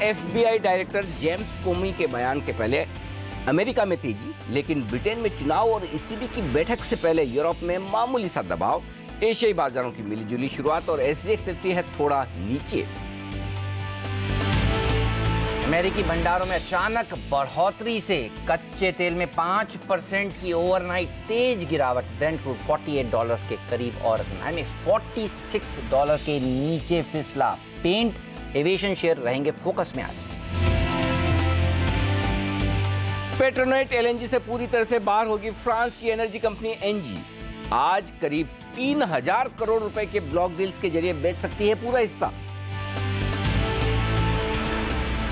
FBI director James कोमी के बयान के पहले अमेरिका में तेजी, लेकिन ब्रिटेन में चुनाव और ईसीबी की बैठक से पहले यूरोप में मामूली सा दबाव। एशियाई बाजारों की मिलीजुली शुरुआत और एसजीएक्स निफ्टी है थोड़ा नीचे। अमेरिकी भंडारों में अचानक बढ़ोतरी से कच्चे तेल में 5% की ओवरनाइट तेज गिरावट। ब्रेंट क्रूड $48 के करीब और नाइमेक्स $46 के नीचे फिसला। पेंट एविएशन शेयर रहेंगे फोकस में आज। पेट्रोनेट एलएनजी से पूरी तरह से बाहर होगी फ्रांस की एनर्जी कंपनी एनजी। आज करीब 3000 करोड़ रुपए के ब्लॉक डील्स के जरिए बेच सकती है पूरा हिस्सा।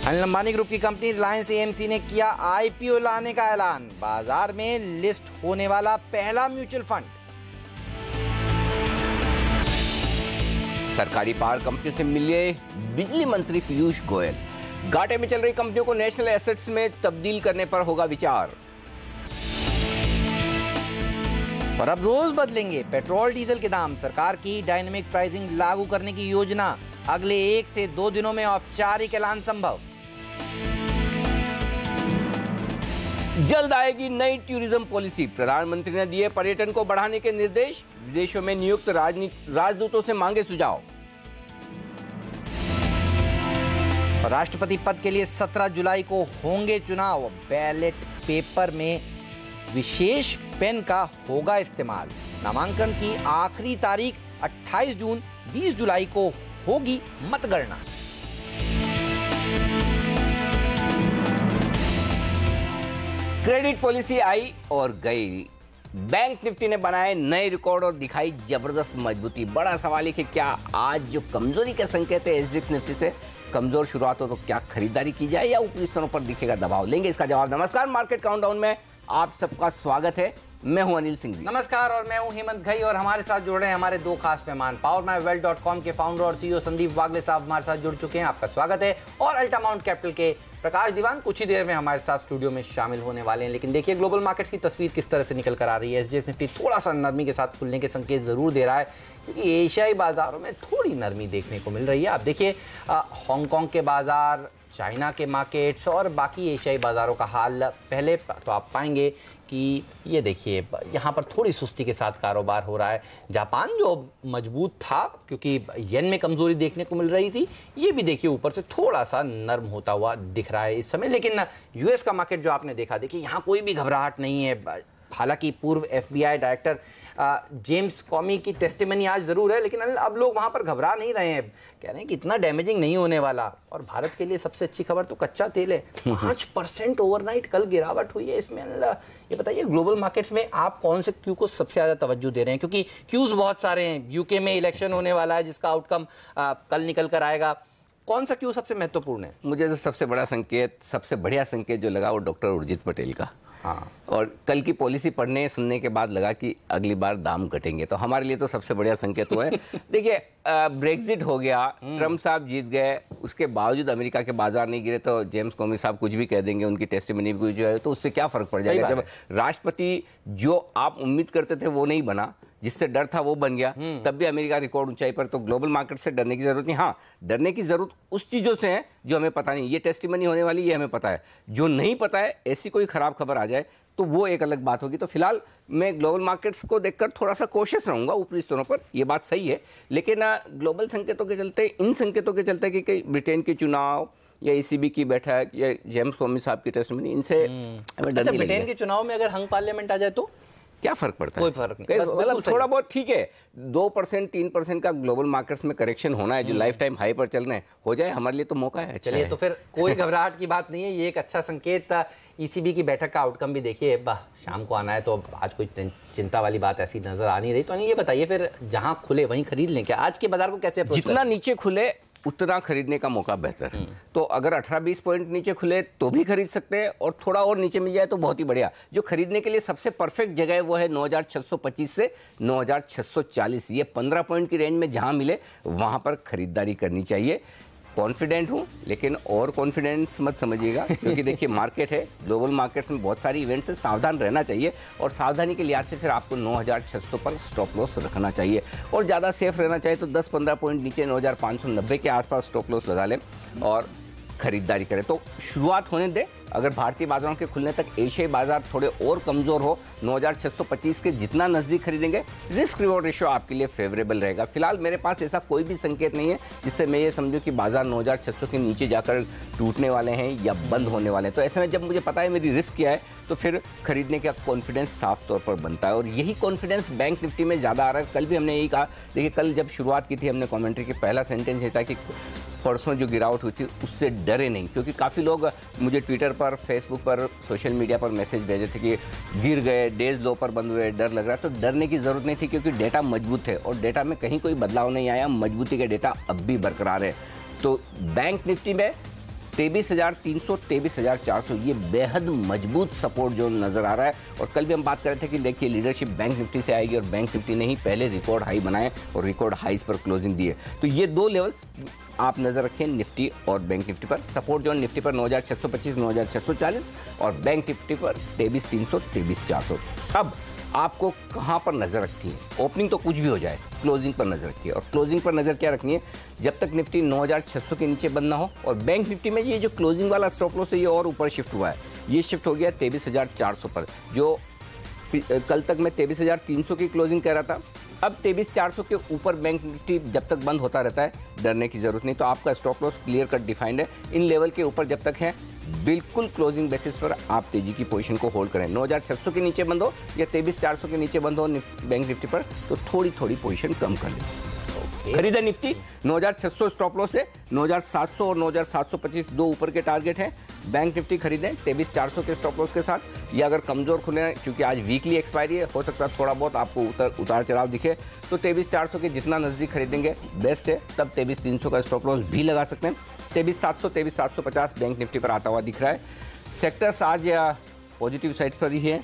अनिल अंबानी ग्रुप की कंपनी रिलायंस एएमसी ने किया आईपीओ लाने का ऐलान। बाजार में लिस्ट होने वाला पहला म्यूचुअल फंड। सरकारी पावर कंपनी से मिले बिजली मंत्री पीयूष गोयल। घाटे में चल रही कंपनियों को नेशनल एसेट्स में तब्दील करने पर होगा विचार। और अब रोज बदलेंगे पेट्रोल डीजल के दाम। सरकार की डायनेमिक प्राइसिंग लागू करने की योजना। अगले 1 से 2 दिनों में औपचारिक ऐलान संभव। जल्द आएगी नई टूरिज्म पॉलिसी। प्रधानमंत्री ने दिए पर्यटन को बढ़ाने के निर्देश। विदेशों में नियुक्त राजदूतों से मांगे सुझाव। राष्ट्रपति पद के लिए 17 जुलाई को होंगे चुनाव। बैलेट पेपर में विशेष पेन का होगा इस्तेमाल। नामांकन की आखिरी तारीख 28 जून। 20 जुलाई को होगी मतगणना। क्रेडिट पॉलिसी आई और गई। बैंक निफ्टी ने बनाए नए रिकॉर्ड और दिखाई जबरदस्त मजबूती। बड़ा सवाल है कि क्या आज जो कमजोरी के संकेत है एसजीएक्स निफ्टी से कमजोर शुरुआत हो तो क्या खरीदारी की जाए या ऊपरी स्तरों पर दिखेगा दबाव? लेंगे इसका जवाब। नमस्कार, मार्केट काउंटडाउन में आप सबका स्वागत है। मैं हूं अनिल सिंह। नमस्कार और मैं हूं हेमंत घई और हमारे साथ जुड़ रहे हैं हमारे 2 खास मेहमान। PowerMyWealth.com के फाउंडर और सीईओ संदीप वागले साहब हमारे साथ जुड़ चुके हैं, आपका स्वागत है। और अल्टामाउंट कैपिटल के प्रकाश दीवान कुछ ही देर में हमारे साथ स्टूडियो में शामिल होने वाले हैं। लेकिन देखिए ग्लोबल मार्केट्स की तस्वीर किस तरह से निकल कर आ रही है। एसजीएक्स निफ्टी थोड़ा सा नरमी के साथ खुलने के संकेत जरूर दे रहा है, क्योंकि एशियाई बाजारों में थोड़ी नरमी देखने को मिल रही है। आप देखिए हांगकांग के बाजार, चाइना के मार्केट्स और बाकी एशियाई बाजारों का हाल पहले तो आप पाएंगे कि ये देखिए यहाँ पर थोड़ी सुस्ती के साथ कारोबार हो रहा है। जापान जो मजबूत था क्योंकि येन में कमजोरी देखने को मिल रही थी, ये भी देखिए ऊपर से थोड़ा सा नर्म होता हुआ दिख रहा है इस समय। लेकिन यूएस का मार्केट जो आपने देखा, देखिए यहाँ कोई भी घबराहट नहीं है। हालांकि पूर्व एफबीआई डायरेक्टर जेम्स कॉमी की टेस्टिमनी आज जरूर है, लेकिन अब लोग वहां पर घबरा नहीं रहे हैं। कह रहे हैं कि इतना डैमेजिंग नहीं होने वाला। और भारत के लिए सबसे अच्छी खबर तो कच्चा तेल है। 5% ओवरनाइट कल गिरावट हुई है इसमें। ये बताइए ग्लोबल मार्केट्स में आप कौन से क्यू को सबसे ज्यादा तवज्जो दे रहे हैं, क्योंकि क्यूज बहुत सारे हैं। यूके में इलेक्शन होने वाला है जिसका आउटकम कल निकल कर आएगा। कौन सा क्यू सबसे महत्वपूर्ण है? मुझे तो सबसे बड़ा संकेत, सबसे बढ़िया संकेत जो लगा वो डॉक्टर उर्जित पटेल का। हाँ, और कल की पॉलिसी पढ़ने सुनने के बाद लगा कि अगली बार दाम घटेंगे, तो हमारे लिए तो सबसे बढ़िया संकेत हुआ है। देखिए ब्रेक्जिट हो गया, ट्रम्प साहब जीत गए, उसके बावजूद अमेरिका के बाजार नहीं गिरे तो जेम्स कॉमी साहब कुछ भी कह देंगे, उनकी टेस्टिमनी भी कुछ है, तो उससे क्या फर्क पड़ जाएगा? जब राष्ट्रपति जो आप उम्मीद करते थे वो नहीं बना, जिससे डर था वो बन गया, तब भी अमेरिका रिकॉर्ड ऊंचाई पर। तो ग्लोबल मार्केट से डरने की जरूरत नहीं। हाँ, डरने की जरूरत उस चीजों से है जो हमें पता नहीं। ये टेस्टिमनी होने वाली, ये हमें पता है। जो नहीं पता है, ऐसी कोई खराब खबर आ जाए तो वो एक अलग बात होगी। तो फिलहाल मैं ग्लोबल मार्केट्स को देखकर थोड़ा सा कोशिश रहूंगा ऊपरी स्तरों पर, ये बात सही है। लेकिन ग्लोबल संकेतों के चलते, इन संकेतों के चलते कि ब्रिटेन के चुनाव या ईसीबी की बैठक या जेम्स कॉमी साहब की टेस्टिमनी, इनसे हमें डर नहीं। ब्रिटेन के चुनाव में अगर हंग पार्लियामेंट आ जाए तो क्या फर्क पड़ता है? कोई फर्क नहीं, मतलब थोड़ा बहुत ठीक है। 2% 3% का ग्लोबल मार्केट्स में करेक्शन होना है, जो लाइफ टाइम हाई पर चल रहे हैं, हो जाए, हमारे लिए तो मौका है। चलिए तो फिर कोई घबराहट की बात नहीं है, ये एक अच्छा संकेत था। ईसीबी की बैठक का आउटकम भी देखिए शाम को आना है, तो आज कोई चिंता वाली बात ऐसी नजर आ नहीं रही। तो ये बताइए फिर जहां खुले वहीं खरीद लें क्या? आज के बाजार को कैसे अप्रोच जितना नीचे खुले उतना खरीदने का मौका बेहतर है। तो अगर 18-20 पॉइंट नीचे खुले तो भी खरीद सकते हैं, और थोड़ा और नीचे मिल जाए तो बहुत ही बढ़िया। जो खरीदने के लिए सबसे परफेक्ट जगह है वो है 9625 से 9640। ये 15 पॉइंट की रेंज में जहां मिले वहां पर खरीदारी करनी चाहिए। कॉन्फिडेंट हूं, लेकिन और कॉन्फिडेंस मत समझिएगा, क्योंकि देखिए मार्केट है, ग्लोबल मार्केट्स में बहुत सारी इवेंट्स से सावधान रहना चाहिए, और सावधानी के लिहाज से फिर आपको 9600 पर स्टॉप लॉस रखना चाहिए, और ज़्यादा सेफ रहना चाहिए तो 10-15 पॉइंट नीचे 9590 के आसपास स्टॉप लॉस लगा लें। और खरीदारी करें। तो शुरुआत होने दें, अगर भारतीय बाजारों के खुलने तक एशियाई बाजार थोड़े और कमजोर हो, 9625 के जितना नजदीक खरीदेंगे, रिस्क रिवॉर्ड रेशियो आपके लिए फेवरेबल रहेगा। फिलहाल मेरे पास ऐसा कोई भी संकेत नहीं है जिससे मैं ये समझूं कि बाजार 9600 के नीचे जाकर टूटने वाले हैं या बंद होने वाले हैं। तो ऐसे में जब मुझे पता है मेरी रिस्क क्या है, तो फिर खरीदने का कॉन्फिडेंस साफ तौर पर बनता है, और यही कॉन्फिडेंस बैंक निफ्टी में ज़्यादा आ रहा है। कल भी हमने यही कहा, देखिए कल जब शुरुआत की थी हमने कमेंट्री की, पहला सेंटेंस ये था कि परसों जो गिरावट हुई थी उससे डरे नहीं, क्योंकि काफ़ी लोग मुझे ट्विटर पर, फेसबुक पर, सोशल मीडिया पर मैसेज भेजे थे कि गिर गए, डेज लो पर बंद हुए, डर लग रहा है। तो डरने की ज़रूरत नहीं थी, क्योंकि डेटा मजबूत है और डेटा में कहीं कोई बदलाव नहीं आया, मजबूती के डेटा अब भी बरकरार है। तो बैंक निफ्टी में 23,300, 23,400 ये बेहद मजबूत सपोर्ट जोन नजर आ रहा है। और कल भी हम बात कर रहे थे कि देखिए लीडरशिप बैंक निफ्टी से आएगी, और बैंक निफ्टी ने ही पहले रिकॉर्ड हाई बनाए और रिकॉर्ड हाईज पर क्लोजिंग दी है। तो ये दो लेवल्स आप नजर रखें निफ्टी और बैंक निफ्टी पर। सपोर्ट जोन निफ्टी पर 9625, 9640 और बैंक निफ्टी पर 23,300, 23,400। अब आपको कहां पर नजर रखनी है? ओपनिंग तो कुछ भी हो जाए, क्लोजिंग पर नजर रखिए। और क्लोजिंग पर नजर क्या रखनी है? जब तक निफ्टी 9600 के नीचे बंद ना हो। और बैंक निफ्टी में ये जो क्लोजिंग वाला स्टॉप लॉस है ये और ऊपर शिफ्ट हुआ है, ये शिफ्ट हो गया 23,400 पर, जो कल तक मैं 23,300 की क्लोजिंग कह रहा था। अब 23,400 के ऊपर बैंक निफ्टी जब तक बंद होता रहता है, डरने की जरूरत नहीं। तो आपका stop loss clear cut defined है। इन लेवल के ऊपर जब तक है, बिल्कुल क्लोजिंग बेसिस पर आप तेजी की पोजीशन को होल्ड करें। 9600 के नीचे बंद हो या 23,400 के नीचे बंद हो बैंक निफ्टी पर, तो थोड़ी थोड़ी पोजीशन कम कर लें। खरीदा निफ्टी 9600 स्टॉप लॉस है, 9700 और 9725 दो ऊपर के टारगेट हैं। बैंक निफ्टी खरीदें 23,400 के स्टॉप लॉस के साथ। या अगर कमजोर खुले, क्योंकि आज वीकली एक्सपायरी है, हो सकता है थोड़ा बहुत आपको उतार चढ़ाव दिखे, तो 23,400 के जितना नजदीक खरीदेंगे बेस्ट है। तब 23,300 का स्टॉप लॉस भी लगा सकते हैं। 23,700, 23,750 बैंक निफ्टी पर आता हुआ दिख रहा है। सेक्टर्स आज पॉजिटिव साइड पर ही है।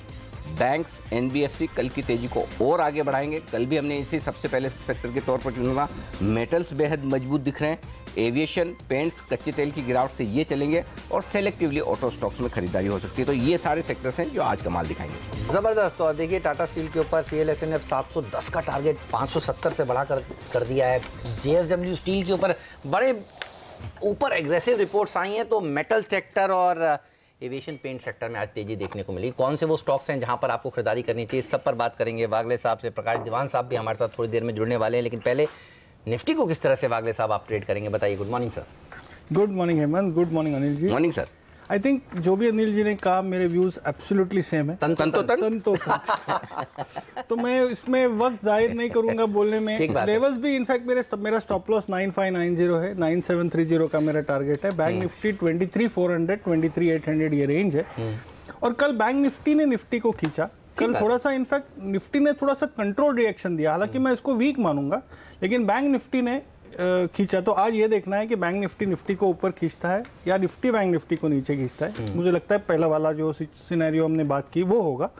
बैंक्स, एनबीएफसी कल की तेजी को और आगे बढ़ाएंगे। कल भी हमने इसी सबसे पहले सेक्टर के तौर पर चुना। मेटल्स बेहद मजबूत दिख रहे हैं। एविएशन, पेंट्स, कच्चे तेल की गिरावट से ये चलेंगे, और सेलेक्टिवली ऑटो स्टॉक्स में खरीदारी हो सकती है। तो ये सारे सेक्टर्स हैं जो आज कमाल दिखाएंगे। जबरदस्त। और देखिए टाटा स्टील के ऊपर सीएलएसए ने अब 710 का टारगेट 570 से बढ़ा कर दिया है। जेएसडब्ल्यू स्टील के ऊपर बड़े ऊपर एग्रेसिव रिपोर्ट्स आई हैं। तो मेटल सेक्टर और एविएशन पेंट सेक्टर में आज तेजी देखने को मिली। कौन से वो स्टॉक्स हैं जहां पर आपको खरीदारी करनी चाहिए, सब पर बात करेंगे वागले साहब से। प्रकाश दीवान साहब भी हमारे साथ थोड़ी देर में जुड़ने वाले हैं, लेकिन पहले निफ्टी को किस तरह से वागले साहब आप ट्रेड करेंगे, बताइए। Good morning sir. Good morning Hemant, good morning Anil ji. Morning sir. I think जो भी अनिल जी ने कहा, मेरे व्यूज एब्सोल्युटली सेम है। तन तो मैं इसमें वक्त जाहिर नहीं करूंगा बोलने में। लेवल्स भी इनफैक्ट मेरा स्टॉप लॉस 9590 है, 9730 का मेरा टारगेट है। बैंक निफ्टी 23,400, 23,800 ये रेंज है। और कल बैंक निफ्टी ने निफ्टी को खींचा। कल थोड़ा सा इनफैक्ट निफ्टी ने थोड़ा सा कंट्रोल रिएक्शन दिया, हालांकि मैं इसको वीक मानूंगा, लेकिन बैंक निफ्टी ने खींचा। तो आज ये देखना है कि बैंक निफ्टी को ऊपर खींचता है या निफ्टी बैंक निफ्टी को नीचे खींचता है। मुझे लगता है पहला वाला जो सिनेरियो हमने बात की वो होगा।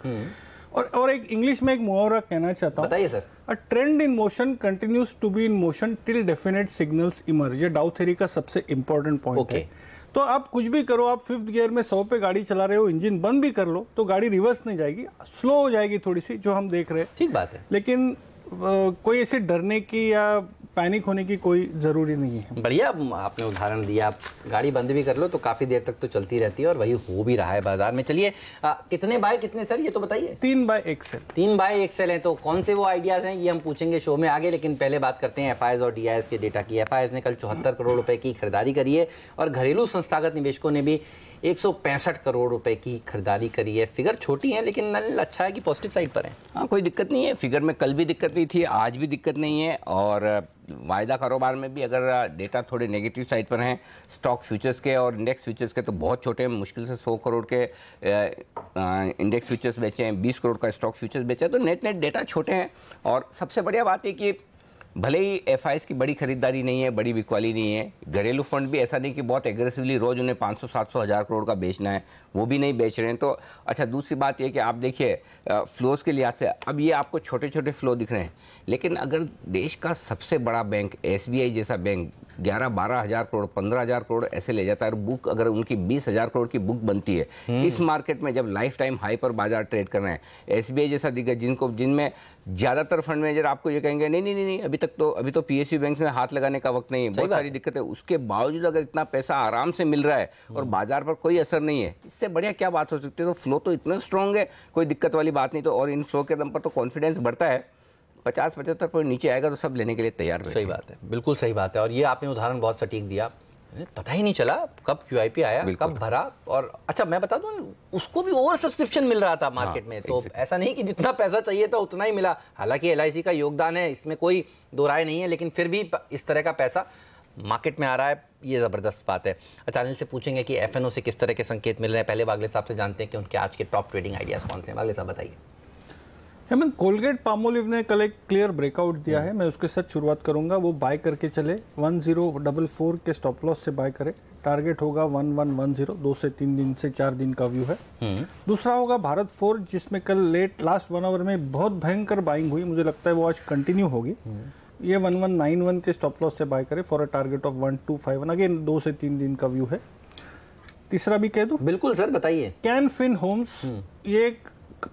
और एक इंग्लिश में एक मुहावरा कहना चाहता हूँ, बताइए sir. A trend in motion continues to be in motion till definite signals emerge. ये डाउ थ्योरी का सबसे इंपॉर्टेंट पॉइंट है। तो आप कुछ भी करो, आप 5th गियर में 100 पे गाड़ी चला रहे हो, इंजन बंद भी कर लो तो गाड़ी रिवर्स नहीं जाएगी, स्लो हो जाएगी थोड़ी सी, जो हम देख रहे हैं। ठीक बात है। लेकिन कोई ऐसे डरने की या पैनिक होने की कोई जरूरी नहीं है। बढ़िया आपने उदाहरण दिया। आप गाड़ी बंद भी कर लो तो काफी देर तक तो चलती रहती है, और वही हो भी रहा है बाजार में। चलिए कितने बाय कितने सर, ये तो बताइए। 3 बाय 1 सेल। 3 बाय 1 सेल है। तो कौन से वो आइडियाज हैं ये हम पूछेंगे शो में आगे, लेकिन पहले बात करते हैं एफआईएस और डीआईएस के डेटा की। एफआईएस ने कल 74 करोड़ रुपए की खरीदारी करी है, और घरेलू संस्थागत निवेशकों ने भी 165 करोड़ रुपए की खरीदारी करी है। फिगर छोटी है, लेकिन अच्छा है कि पॉजिटिव साइड पर है। हाँ, कोई दिक्कत नहीं है। फिगर में कल भी दिक्कत नहीं थी, आज भी दिक्कत नहीं है। और वायदा कारोबार में भी अगर डेटा थोड़े नेगेटिव साइड पर हैं, स्टॉक फ्यूचर्स के और इंडेक्स फ्यूचर्स के तो बहुत छोटे हैं। मुश्किल से 100 करोड़ के इंडेक्स फ्यूचर्स बेचे हैं, 20 करोड़ का स्टॉक फ्यूचर्स बेचा है। तो नेट डेटा छोटे हैं। और सबसे बढ़िया बात है कि भले ही एफआईएस की बड़ी खरीदारी नहीं है, बड़ी बिकवाली नहीं है, घरेलू फंड भी ऐसा नहीं कि बहुत एग्रेसिवली रोज उन्हें 500, 700, 1000 करोड़ का बेचना है, वो भी नहीं बेच रहे हैं। तो अच्छा, दूसरी बात ये कि आप देखिए फ्लोज के लिहाज से अब ये आपको छोटे छोटे फ्लो दिख रहे हैं, लेकिन अगर देश का सबसे बड़ा बैंक एसबीआई जैसा बैंक 11-12 हज़ार करोड़, 15 हज़ार करोड़ ऐसे ले जाता है। और बुक अगर उनकी 20 हज़ार करोड़ की बुक बनती है इस मार्केट में, जब लाइफ टाइम हाई पर बाजार ट्रेड कर रहे हैं, एसबीआई जैसा दिग्गज जिनमें ज्यादातर फंड मैनेजर आपको ये कहेंगे नहीं अभी तो पीएसयू बैंक में हाथ लगाने का वक्त नहीं है, बहुत सारी दिक्कत है, उसके बावजूद अगर इतना पैसा आराम से मिल रहा है और बाजार पर कोई असर नहीं है, इससे बढ़िया क्या बात हो सकती है। तो फ्लो तो इतना स्ट्रांग है, कोई दिक्कत वाली बात नहीं। तो और इन फ्लो के दम पर तो कॉन्फिडेंस बढ़ता है। 50-75 पॉइंट नीचे आएगा तो सब लेने के लिए तैयार है। सही बात है, बिल्कुल सही बात है। और ये आपने उदाहरण बहुत सटीक दिया, पता ही नहीं चला कब QIP आया, कब भरा। और अच्छा मैं बता दूं, उसको भी ओवर सब्सक्रिप्शन मिल रहा था मार्केट में। तो ऐसा नहीं कि जितना पैसा चाहिए था उतना ही मिला। हालांकि LIC का योगदान है, इसमें कोई दो राय नहीं है, लेकिन फिर भी इस तरह का पैसा मार्केट में आ रहा है, ये ज़बरदस्त बात है। अच्छा, अनिल से पूछेंगे कि FNO से किस तरह के संकेत मिल रहे हैं। पहले वागले साहब से जानते हैं कि उनके आज के टॉप ट्रेडिंग आइडियाज़ कौन से हैं। वागले साहब बताइए। हेमंत, कोलगेट पामोलिव ने कल एक क्लियर ब्रेकआउट दिया है, मैं उसके साथ शुरुआत करूंगा। वो बाय करके चले, 1044 के स्टॉप लॉस से बाय करे। टारगेट होगा 1110, 2 से 3 दिन से 4 दिन का व्यू है। दूसरा होगा भारत फोर्ज, जिसमें कल लास्ट 1 आवर में बहुत भयंकर बाइंग हुई, मुझे लगता है वो आज कंटिन्यू होगी। ये 1191 के स्टॉप लॉस से बाय करे for a target of 1251, again 2 से 3 दिन का व्यू है। तीसरा भी कह दूं? बिल्कुल सर, बताइए। कैन फिन होम्स, ये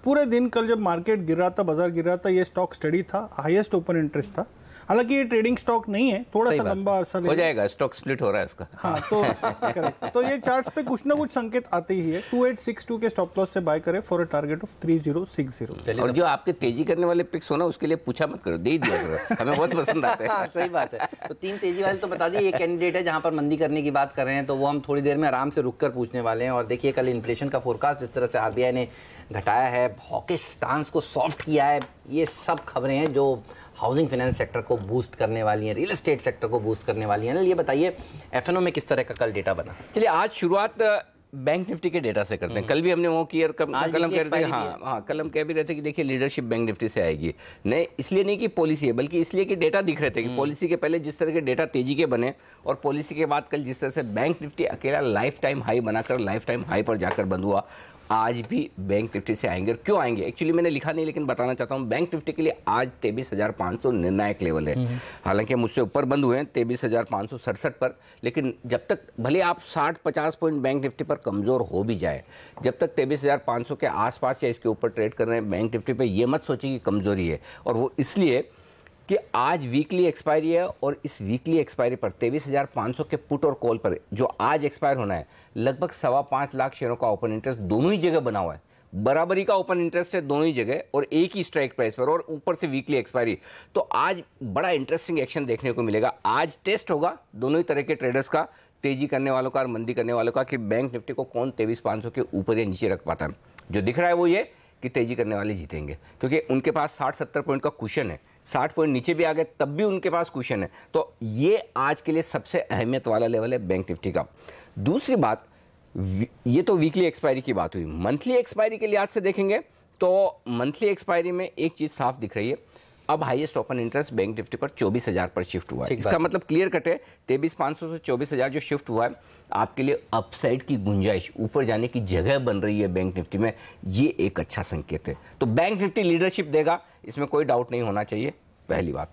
पूरे दिन कल जब मार्केट गिर रहा था, बाजार गिर रहा था, ये स्टॉक स्टडी था, हाईएस्ट ओपन इंटरेस्ट था। हालांकि ये ट्रेडिंग स्टॉक नहीं है, थोड़ा सा लंबा अरसा हो जाएगा, स्टॉक स्प्लिट हो रहा है इसका। हाँ, तो ये चार्ट्स पे कुछ ना कुछ संकेत आते ही है। 2862 के स्टॉप लॉस से बाय करे फॉर अ टारगेट ऑफ 3060। और जो आपके तेजी करने वाले पिक्स हो ना, उसके लिए पूछा मत करो, दे ही दिया करो, हमें बहुत पसंद आते हैं। सही बात है। तो 3 तेजी वाले तो बता दिए, ये कैंडिडेट है जहां पर मंदी करने की बात कर रहे हैं, तो वो हम थोड़ी देर में आराम से रुक कर पूछने वाले हैं। और देखिए कल इन्फ्लेशन का फोरकास्ट जिस तरह से RBI ने घटाया है, हॉकिश स्टांस को सॉफ्ट किया है, ये सब खबरें हैं जो हाउसिंग फाइनेंस सेक्टर को बूस्ट करने वाली हैं, रियल एस्टेट सेक्टर को बूस्ट करने वाली हैं। ये बताइए FNO में किस तरह का कल डेटा बना? चलिए आज शुरुआत बैंक निफ्टी के डेटा से करते हैं। कल भी हमने वो किया, कलम कह रहे थे, हाँ कलम कह भी रहे थे कि देखिए लीडरशिप बैंक निफ्टी से आएगी। नहीं, इसलिए नहीं कि पॉलिसी है, बल्कि इसलिए कि डेटा दिख रहे थे कि पॉलिसी के पहले जिस तरह के डेटा तेजी के बने और पॉलिसी के बाद कल जिस तरह से बैंक निफ्टी अकेला लाइफ टाइम हाई बनाकर लाइफ टाइम हाई पर जाकर बंद हुआ, आज भी बैंक निफ्टी से आएंगे। और क्यों आएंगे एक्चुअली मैंने लिखा नहीं, लेकिन बताना चाहता हूं, बैंक निफ्टी के लिए आज 23,500 निर्णायक लेवल है। हालांकि मुझसे ऊपर बंद हुए हैं 23,567 पर, लेकिन जब तक भले आप 60-50 पॉइंट बैंक निफ्टी पर कमजोर हो भी जाए, जब तक 23,500 के आसपास या इसके ऊपर ट्रेड कर रहे हैं बैंक निफ्टी पे, ये मत सोचिए कि कमजोरी है। और वो इसलिए कि आज वीकली एक्सपायरी है और इस वीकली एक्सपायरी पर 23,500 के पुट और कॉल पर जो आज एक्सपायर होना है, लगभग 5.25 लाख शेयरों का ओपन इंटरेस्ट दोनों ही जगह बना हुआ है। बराबरी का ओपन इंटरेस्ट है दोनों ही जगह और एक ही स्ट्राइक प्राइस पर, और ऊपर से वीकली एक्सपायरी। तो आज बड़ा इंटरेस्टिंग एक्शन देखने को मिलेगा। आज टेस्ट होगा दोनों ही तरह के ट्रेडर्स का, तेजी करने वालों का और मंदी करने वालों का, कि बैंक निफ्टी को कौन 23,500 के ऊपर या नीचे रख पाता है। जो दिख रहा है वो ये कि तेजी करने वाले जीतेंगे, क्योंकि उनके पास 60-70 पॉइंट का कुशन है। 60 पॉइंट नीचे भी आ गए तब भी उनके पास कुशन है। तो ये आज के लिए सबसे अहमियत वाला लेवल है बैंक निफ्टी का। दूसरी बात, ये तो वीकली एक्सपायरी की बात हुई। मंथली एक्सपायरी के लिहाज से देखेंगे तो मंथली एक्सपायरी में एक चीज साफ दिख रही है, अब highest open interest bank Nifty पर 24,000 पर शिफ्ट हुआ है। इसका मतलब क्लियर कट है, 23,500 से 24,000 जो शिफ्ट हुआ है, आपके लिए अपसाइड की गुंजाइश, ऊपर जाने की जगह बन रही है बैंक निफ्टी में। ये एक अच्छा संकेत है। तो बैंक निफ्टी लीडरशिप देगा, इसमें कोई डाउट नहीं होना चाहिए, पहली बात।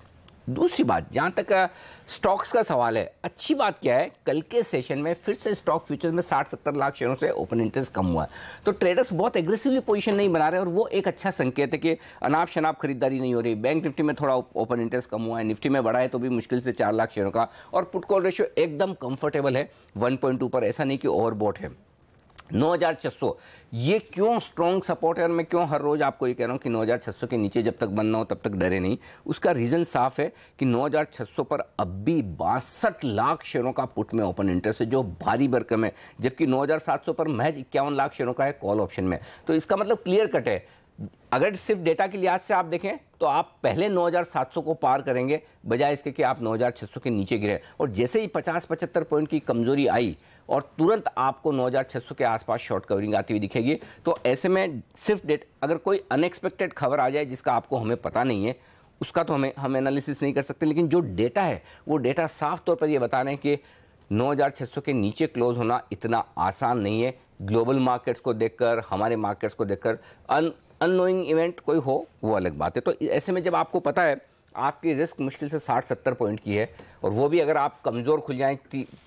दूसरी बात, जहां तक स्टॉक्स का सवाल है, अच्छी बात क्या है, कल के सेशन में फिर से स्टॉक फ्यूचर्स में 60-70 लाख शेयरों से ओपन इंटरेस्ट कम हुआ है। तो ट्रेडर्स बहुत एग्रेसिवली पोजीशन नहीं बना रहे, और वो एक अच्छा संकेत है कि अनाप शनाप खरीदारी नहीं हो रही। बैंक निफ्टी में थोड़ा ओपन इंटरेस्ट कम हुआ है, निफ्टी में बढ़ा है तो भी मुश्किल से 4 लाख शेयरों का, और पुट कॉल रेशियो एकदम कंफर्टेबल है 1.2 पर, ऐसा नहीं कि ओवरबॉट है। 9,600 ये क्यों स्ट्रॉन्ग सपोर्ट है, और मैं क्यों हर रोज आपको ये कह रहा हूं कि 9,600 के नीचे जब तक बनना हो तब तक डरे नहीं। उसका रीजन साफ है कि 9,600 पर अब भी 62 लाख शेयरों का पुट में ओपन इंटरेस्ट है, जो भारी भरकम है, जबकि 9,700 पर महज 51 लाख शेयरों का है कॉल ऑप्शन में। तो इसका मतलब क्लियर कट है, अगर सिर्फ डेटा के लिहाज से आप देखें तो आप पहले 9,700 को पार करेंगे, बजाय इसके कि आप 9,600 के नीचे गिरे। और जैसे ही 50-75 पॉइंट की कमजोरी आई और तुरंत आपको 9,600 के आसपास शॉर्ट कवरिंग आती हुई दिखेगी। तो ऐसे में सिर्फ अगर कोई अनएक्सपेक्टेड खबर आ जाए जिसका आपको हमें पता नहीं है, उसका तो हम एनालिसिस नहीं कर सकते, लेकिन जो डेटा है वो डेटा साफ तौर पर ये बता रहे हैं कि 9,600 के नीचे क्लोज होना इतना आसान नहीं है। ग्लोबल मार्केट्स को देखकर, हमारे मार्केट्स को देखकर अननोइंग इवेंट कोई हो वो अलग बात है। तो ऐसे में जब आपको पता है आपकी रिस्क मुश्किल से 60-70 पॉइंट की है और वो भी अगर आप कमज़ोर खुल जाएँ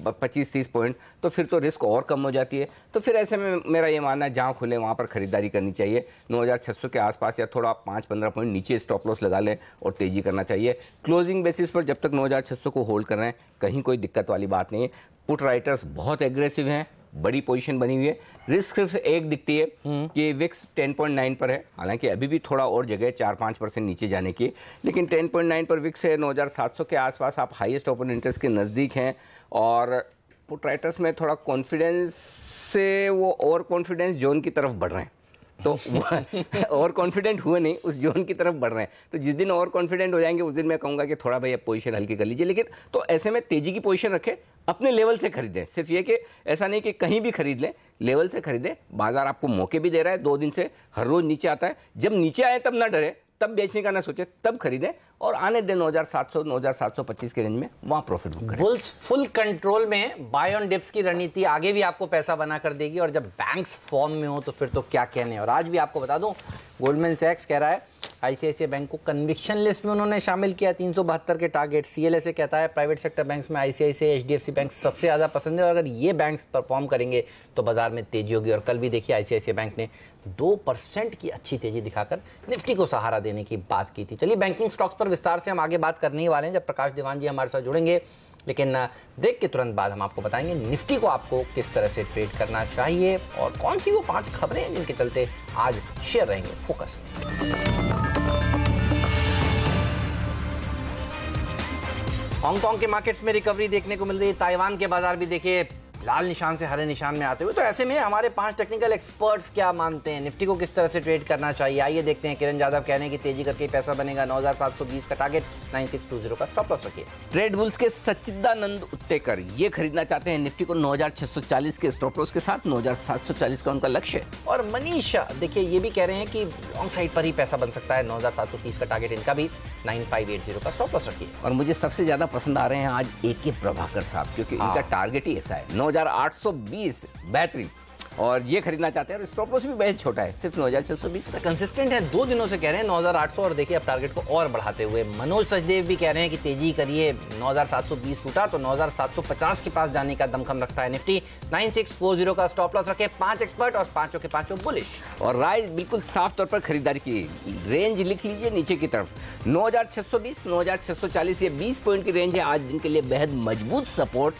25-30 पॉइंट तो फिर तो रिस्क और कम हो जाती है। तो फिर ऐसे में मेरा ये मानना है जहाँ खुले वहाँ पर खरीदारी करनी चाहिए। 9600 के आसपास या थोड़ा 5-15 पॉइंट नीचे स्टॉप लॉस लगा लें और तेज़ी करना चाहिए। क्लोजिंग बेसिस पर जब तक 9600 को होल्ड कर रहे हैं कहीं कोई दिक्कत वाली बात नहीं है। पुट राइटर्स बहुत एग्रेसिव हैं, बड़ी पोजीशन बनी हुई है। रिस्क सिर्फ एक दिखती है कि विक्स 10.9 पर है, हालांकि अभी भी थोड़ा और जगह 4-5% नीचे जाने की, लेकिन 10.9 पर विक्स है। 9700 के आसपास आप हाईएस्ट ओपन इंटरेस्ट के नज़दीक हैं और पुट राइटर्स में थोड़ा कॉन्फिडेंस से वो ओवर कॉन्फिडेंस जोन की तरफ बढ़ रहे हैं, तो और कॉन्फिडेंट हुए नहीं, उस जोन की तरफ बढ़ रहे हैं। तो जिस दिन और कॉन्फिडेंट हो जाएंगे उस दिन मैं कहूँगा कि थोड़ा भाई अब पोजीशन हल्की कर लीजिए। लेकिन तो ऐसे में तेजी की पोजीशन रखें, अपने लेवल से खरीदें। सिर्फ ये कि ऐसा नहीं कि कहीं भी खरीद लें, लेवल से खरीदें। बाजार आपको मौके भी दे रहा है, 2 दिन से हर रोज नीचे आता है। जब नीचे आए तब ना डरे, तब बेचने का ना सोचे, तब खरीदें और आने दें 9700 9725 के रेंज में, वहां प्रॉफिट बुक करें। बुल्स फुल कंट्रोल में, बाय ऑन डिप्स की रणनीति आगे भी आपको पैसा बना कर देगी और जब बैंक्स फॉर्म में हो तो फिर तो क्या कहने। और आज भी आपको बता दूं, गोल्डमैन सैक्स कह रहा है आईसीआईसीआई बैंक को कन्विक्शन लिस्ट में उन्होंने शामिल किया, 372 के टारगेट। सीएलएसए कहता है प्राइवेट सेक्टर बैंक्स में आईसीआईसीआई एचडीएफसी बैंक सबसे ज़्यादा पसंद है और अगर ये बैंक्स परफॉर्म करेंगे तो बाजार में तेजी होगी। और कल भी देखिए आईसीआईसीआई बैंक ने 2% की अच्छी तेजी दिखाकर निफ्टी को सहारा देने की बात की थी। चलिए बैंकिंग स्टॉक्स पर विस्तार से हम आगे बात करने ही वाले हैं जब प्रकाश दीवान जी हमारे साथ जुड़ेंगे, लेकिन ब्रेक के तुरंत बाद हम आपको बताएंगे निफ्टी को आपको किस तरह से ट्रेड करना चाहिए और कौन सी वो 5 खबरें हैं जिनके चलते आज शेयर रहेंगे फोकस में। हांगकांग के मार्केट्स में रिकवरी देखने को मिल रही है, ताइवान के बाजार भी देखिए लाल निशान से हरे निशान में आते हुए। तो ऐसे में हमारे 5 टेक्निकल एक्सपर्ट्स क्या मानते हैं, निफ्टी को किस तरह से ट्रेड करना चाहिए, आइए देखते हैं। किरण यादव कह रहे हैं कि तेजी करके पैसा बनेगा, 9720 का टारगेट, 9620 का स्टॉप लॉस रखिए। ट्रेड बुल्स के सच्चिदानंद उत्तेकर ये खरीदना चाहते हैं निफ्टी को 9640 के स्टॉप लॉस के साथ, 9740 का उनका लक्ष्य है। और मनीषा देखिए ये भी कह रहे हैं कि लॉन्ग साइड पर ही पैसा बन सकता है, 9730 का टारगेट इनका भी, 9580 का स्टॉप लॉस रखिए। और मुझे सबसे ज्यादा पसंद आ रहे हैं आज एके प्रभाकर साहब, क्योंकि इनका टारगेट ही ऐसा है 9820, बेहतरीन, और ये खरीदना चाहते हैं। और स्टॉप लॉस भी बहुत छोटा है, सिर्फ 9620 का। कंसिस्टेंट है, 2 दिनों से कह रहे हैं 9800 और देखिए अब टारगेट को और बढ़ाते हुए। मनोज सचदेव भी कह रहे हैं कि तेजी करिए, 9720 टूटा तो 9750 के पास जाने का दमखम रखता है निफ्टी, 9640 का स्टॉप लॉस रखे। 5 एक्सपर्ट और 5 के 5 बुलिश। और राय बिल्कुल साफ तौर पर खरीदारी की, रेंज लिख लीजिए नीचे की तरफ, 9620 9640, ये 20 पॉइंट की रेंज है आज दिन के लिए बेहद मजबूत सपोर्ट,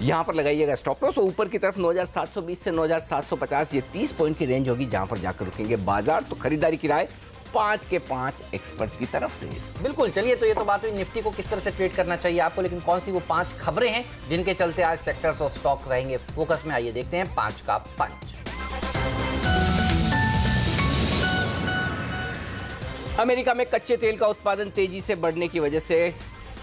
यहाँ पर लगाइएगा स्टॉप लॉस। ऊपर की तरफ 9720 से 9750, ये 30 पॉइंट की रेंज होगी जहां पर जाकर रुकेंगे बाजार। तो खरीदारी की राय 5 के 5 एक्सपर्ट्स की तरफ से। बिल्कुल, चलिए तो ये तो बात हुई निफ्टी को किस तरह से ट्रेड करना चाहिए आपको, लेकिन कौन सी वो 5 खबरें हैं जिनके चलते आज सेक्टर्स और स्टॉक रहेंगे फोकस में, आइए देखते हैं 5 का पंच। अमेरिका में कच्चे तेल का उत्पादन तेजी से बढ़ने की वजह से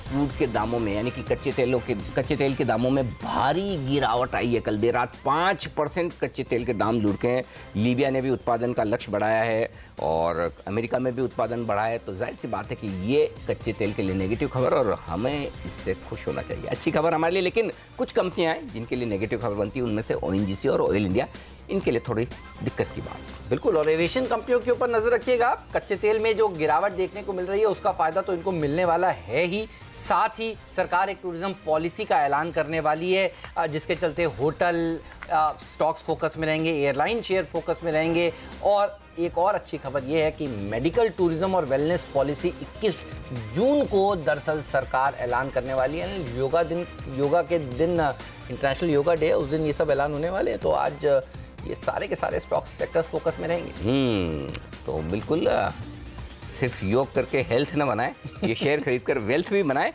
क्रूड के दामों में, यानी कि कच्चे तेल के दामों में भारी गिरावट आई है। कल देर रात 5% कच्चे तेल के दाम लुढ़के हैं। लीबिया ने भी उत्पादन का लक्ष्य बढ़ाया है और अमेरिका में भी उत्पादन बढ़ा है। तो जाहिर सी बात है कि ये कच्चे तेल के लिए नेगेटिव खबर, और हमें इससे खुश होना चाहिए, अच्छी खबर हमारे लिए। लेकिन कुछ कंपनियां हैं जिनके लिए नेगेटिव खबर बनती है, उनमें से ओएनजीसी और ऑयल इंडिया, इनके लिए थोड़ी दिक्कत की बात। बिल्कुल, और एविएशन कंपनियों के ऊपर नजर रखिएगा। कच्चे तेल में जो गिरावट देखने को मिल रही है उसका फायदा तो इनको मिलने वाला है ही, साथ ही सरकार एक टूरिज्म पॉलिसी का ऐलान करने वाली है जिसके चलते होटल स्टॉक्स फोकस में रहेंगे, एयरलाइन शेयर फोकस में रहेंगे। और एक और अच्छी खबर यह है कि मेडिकल टूरिज्म और वेलनेस पॉलिसी 21 जून को दरअसल सरकार ऐलान करने वाली है। योगा के दिन इंटरनेशनल योगा डे है, उस दिन ये सब ऐलान होने वाले हैं। तो आज ये सारे के सारे स्टॉक सेक्टर्स फोकस में रहेंगे। तो बिल्कुल सिर्फ योग करके हेल्थ ना बनाए, ये शेयर खरीद कर वेल्थ भी बनाए।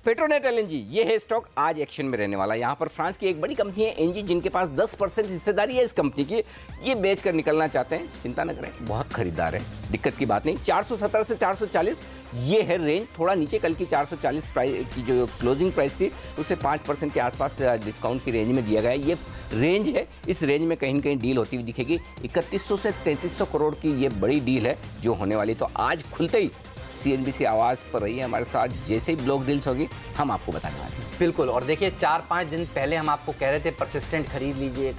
पेट्रोनेट एलएनजी ये है स्टॉक आज एक्शन में रहने वाला है। यहाँ पर फ्रांस की एक बड़ी कंपनी है एनजी, जिनके पास 10% हिस्सेदारी है इस कंपनी की। ये बेच कर निकलना चाहते हैं, चिंता न करें, बहुत खरीदार है, दिक्कत की बात नहीं। 417 से 440 ये है रेंज, थोड़ा नीचे कल की 440 प्राइस की जो क्लोजिंग प्राइस थी उसे 5% के आसपास डिस्काउंट की रेंज में दिया गया है। ये रेंज है, इस रेंज में कहीं न कहीं डील होती हुई दिखेगी। 3100 से 3300 करोड़ की ये बड़ी डील है जो होने वाली। तो आज खुलते ही सीएनबीसी आवाज़ पर रही है हमारे साथ, जैसे ही ब्लॉक डील्स होगी हम आपको बताने वाले हैं। बिल्कुल, और देखिए 4-5 दिन पहले हम आपको कह रहे थे परसिस्टेंट खरीद लीजिए,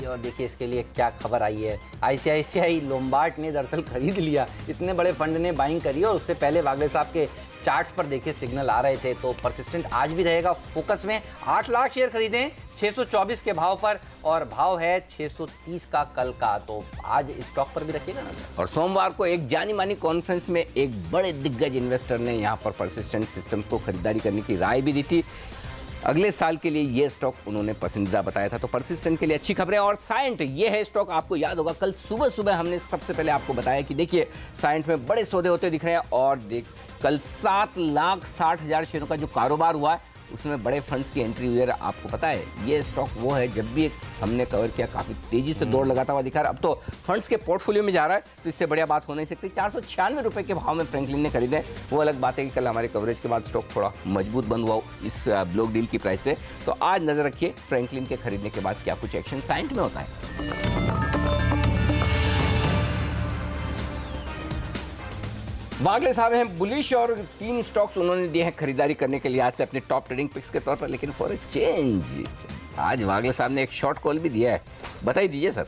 और देखिए इसके लिए क्या खबर आई है। आईसीआईसीआई लोम्बार्ड ने दरअसल खरीद लिया, इतने बड़े फंड ने बाइंग करी और उससे पहले वागले साहब के चार्ट्स पर देखिए सिग्नल आ रहे थे, तो परसिस्टेंट आज भी रहेगा फोकस में। 8 लाख शेयर खरीदे 624 के भाव पर और भाव है 630 का कल का, तो आज स्टॉक पर भी रखिएगा ना। और सोमवार को एक जानी मानी कॉन्फ्रेंस में एक बड़े दिग्गज इन्वेस्टर ने यहाँ पर परसिस्टेंट सिस्टम्स को खरीदारी करने की राय भी दी थी। अगले साल के लिए ये स्टॉक उन्होंने पसंदीदा बताया था, तो परसिस्टेंट के लिए अच्छी खबरें। और साइंट ये है स्टॉक, आपको याद होगा कल सुबह सुबह हमने सबसे पहले आपको बताया कि देखिए साइंट में बड़े सौदे होते दिख रहे हैं, और कल 7,60,000 शेयरों का जो कारोबार हुआ है उसमें बड़े फंड्स की एंट्री हुई है। आपको पता है ये स्टॉक वो है, जब भी हमने कवर किया काफी तेजी से दौड़ लगाता हुआ दिखा रहा है। अब तो फंड्स के पोर्टफोलियो में जा रहा है, तो इससे बढ़िया बात हो नहीं सकती। 496 रुपए के भाव में फ्रैंकलिन ने खरीदे। वो अलग बात है कि कल हमारे कवरेज के बाद स्टॉक थोड़ा मजबूत बंद हुआ इस ब्लॉक डील की प्राइस से। तो आज नजर रखिए फ्रैंकलिन के खरीदने के बाद क्या कुछ एक्शन साइंट में होता है। वागले साहब हैं बुलिश और 3 स्टॉक्स उन्होंने दिए हैं खरीदारी करने के लिए आज से अपने टॉप ट्रेडिंग पिक्स के तौर पर। लेकिन फॉर ए चेंज आज वागले साहब ने एक शॉर्ट कॉल भी दिया है, बताइए दीजिए सर।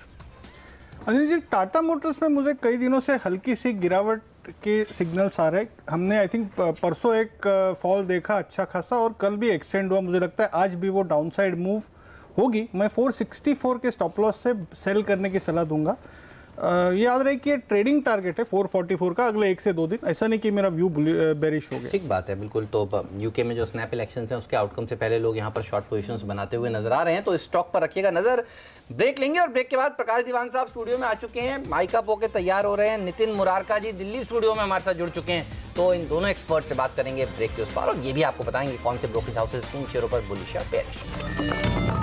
अनिल जी, टाटा मोटर्स में मुझे कई दिनों से हल्की सी गिरावट के सिग्नल्स आ रहे हैं। हमने आई थिंक परसों एक फॉल देखा अच्छा खासा, और कल भी एक्सटेंड हुआ। मुझे लगता है आज भी वो डाउनसाइड मूव होगी। मैं 464 के स्टॉप लॉस से सेल करने की सलाह दूंगा। याद रहे कि ये ट्रेडिंग टारगेट है 444 का अगले 1 से 2 दिन, ऐसा नहीं कि मेरा व्यू बेरिश हो गया। ठीक बात है, बिल्कुल। तो यूके में जो स्नैप इलेक्शंस हैं उसके आउटकम से पहले लोग यहाँ पर शॉर्ट पोजीशंस बनाते हुए नजर आ रहे हैं, तो इस स्टॉक पर रखिएगा नजर। ब्रेक लेंगे और ब्रेक के बाद प्रकाश दीवान साहब स्टूडियो में आ चुके हैं, माइकअप होकर तैयार हो रहे हैं। नितिन मुरारका जी दिल्ली स्टूडियो में हमारे साथ जुड़ चुके हैं, तो इन दोनों एक्सपर्ट से बात करेंगे ब्रेक के उस पार, और ये भी आपको बताएंगे कौन से ब्रोकरेज हाउसेस किन शेयरों पर बुलिश या बेयरिश।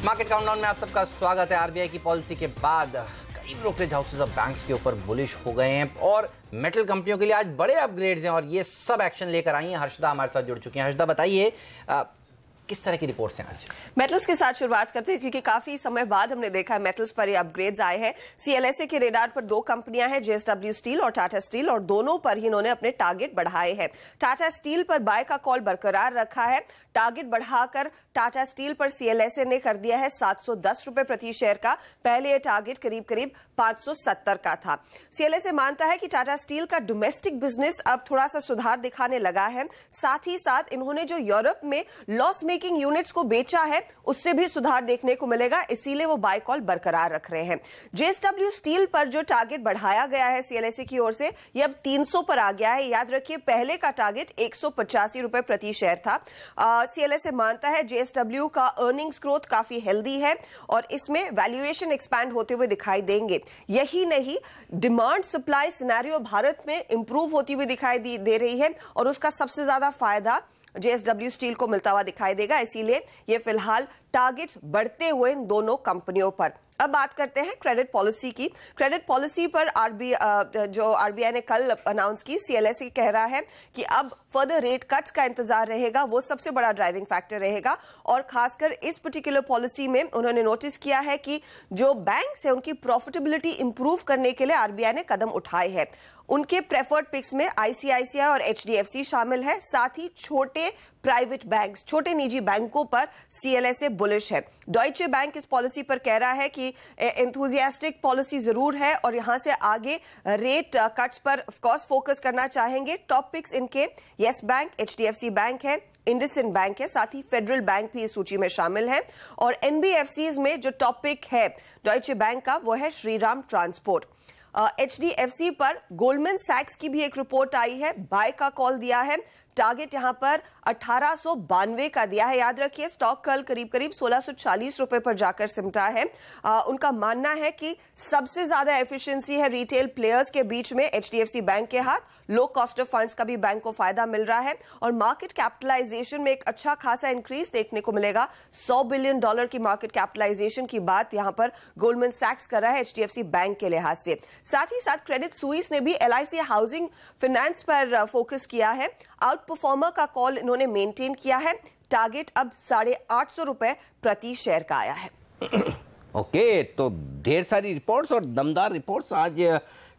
मार्केट काउंटडाउन में आप सबका स्वागत है। आरबीआई की पॉलिसी के बाद कई ब्रोकरेज हाउसेस और बैंक्स के ऊपर बुलिश हो गए हैं, और मेटल कंपनियों के लिए आज बड़े अपग्रेड्स हैं, और ये सब एक्शन लेकर आई हैं। हर्षदा हमारे साथ जुड़ चुकी हैं। हर्षदा, बताइए किस तरह की रिपोर्ट्स हैं आज? मेटल्स के साथ शुरुआत करते हैं, क्योंकि काफी समय बाद हमने देखा है मेटल्स पर ये अपग्रेड्स आए हैं। सीएलएसए के रेडार पर 2 कंपनियां हैं, जेएसडब्ल्यू स्टील और टाटा स्टील, और दोनों पर ही इन्होंने अपने टारगेट बढ़ाए हैं। टाटा स्टील पर बाय का कॉल बरकरार रखा है। टारगेट बढ़ाकर टाटा स्टील पर सीएलएसए ने कर दिया है 710 रुपए प्रति शेयर का। पहले यह टारगेट करीब 570 का था। सीएलएसए मानता है कि टाटा स्टील का डोमेस्टिक बिजनेस अब थोड़ा सा सुधार दिखाने लगा है। साथ ही साथ इन्होंने जो यूरोप में लॉस मेकिंग यूनिट्स को बेचा है उससे भी सुधार देखने को मिलेगा, इसीलिए वो बाय कॉल बरकरार रख रहे हैं। जेएसडब्ल्यू स्टील पर जो टारगेट बढ़ाया गया है सीएलएसए की ओर से, ये अब 300 पर आ गया है। याद रखिए पहले का टारगेट 185 रुपए प्रति शेयर था। सीएलएसए मानता है जेएसडब्ल्यू का अर्निंग्स ग्रोथ काफी हेल्दी है, और इसमें वैल्यूएशन एक्सपैंड होते हुए दिखाई देंगे। यही नहीं, डिमांड सप्लाई सिनेरियो भारत में इंप्रूव होती हुई दिखाई दे रही है, और उसका सबसे ज्यादा फायदा जेएसडब्ल्यू स्टील को मिलता हुआ दिखाई देगा। इसीलिए ये फिलहाल टारगेट्स बढ़ते हुए इन दोनों कंपनियों पर। अब बात करते हैं क्रेडिट पॉलिसी की। क्रेडिट पॉलिसी पर आरबीआई ने कल अनाउंस की। सीएलएसए कह रहा है कि अब फर्दर रेट कट्स का इंतजार रहेगा, वो सबसे बड़ा ड्राइविंग फैक्टर रहेगा। और खासकर इस पर्टिकुलर पॉलिसी में उन्होंने नोटिस किया है कि जो बैंक्स है उनकी प्रॉफिटेबिलिटी इंप्रूव करने के लिए आरबीआई ने कदम उठाए हैं। उनके प्रेफर्ड पिक्स में आईसीआईसीआई और एचडीएफसी शामिल है। साथ ही छोटे प्राइवेट बैंक्स, छोटे निजी बैंकों पर सीएलएसए बुलिश है। डॉइचे बैंक इस पॉलिसी पर कह रहा है कि एंथुसियास्टिक पॉलिसी जरूर है, और यहां से आगे रेट कट्स पर ऑफ कोर्स फोकस करना चाहेंगे। टॉप पिक्स इनके येस बैंक, एचडीएफसी बैंक है, इंडसइंड बैंक है, साथ ही फेडरल बैंक भी इस सूची में शामिल है। और एनबीएफसीज में जो टॉप पिक है डॉइचे बैंक का, वो है श्रीराम ट्रांसपोर्ट। एचडीएफसी पर गोल्डमैन सैक्स की भी एक रिपोर्ट आई है, बाय का कॉल दिया है। टारगेट यहां पर 1892 का दिया है। याद रखिए स्टॉक कल करीब 1640 रुपए पर जाकर सिमटा है। उनका मानना है कि सबसे ज्यादा एफिशिएंसी है रिटेल प्लेयर्स के बीच में एचडीएफसी बैंक के हाथ। लो कॉस्ट ऑफ फंड्स का भी बैंक को फायदा मिल रहा है, और मार्केट कैपिटलाइजेशन में एक अच्छा खासा इंक्रीज देखने को मिलेगा। $100 बिलियन की मार्केट कैपिटलाइजेशन की बात यहां पर गोल्डमैन सैक्स कर रहा है एचडीएफसी बैंक के लिहाज से। साथ ही साथ क्रेडिट स्विस ने भी एलआईसी हाउसिंग फाइनेंस पर फोकस किया है। आउट परफॉर्मर का कॉल इन्होंने मेंटेन किया है। टारगेट अब 850 रुपए प्रति शेयर का आया है। ओके, तो ढेर सारी रिपोर्ट्स और दमदार रिपोर्ट्स आज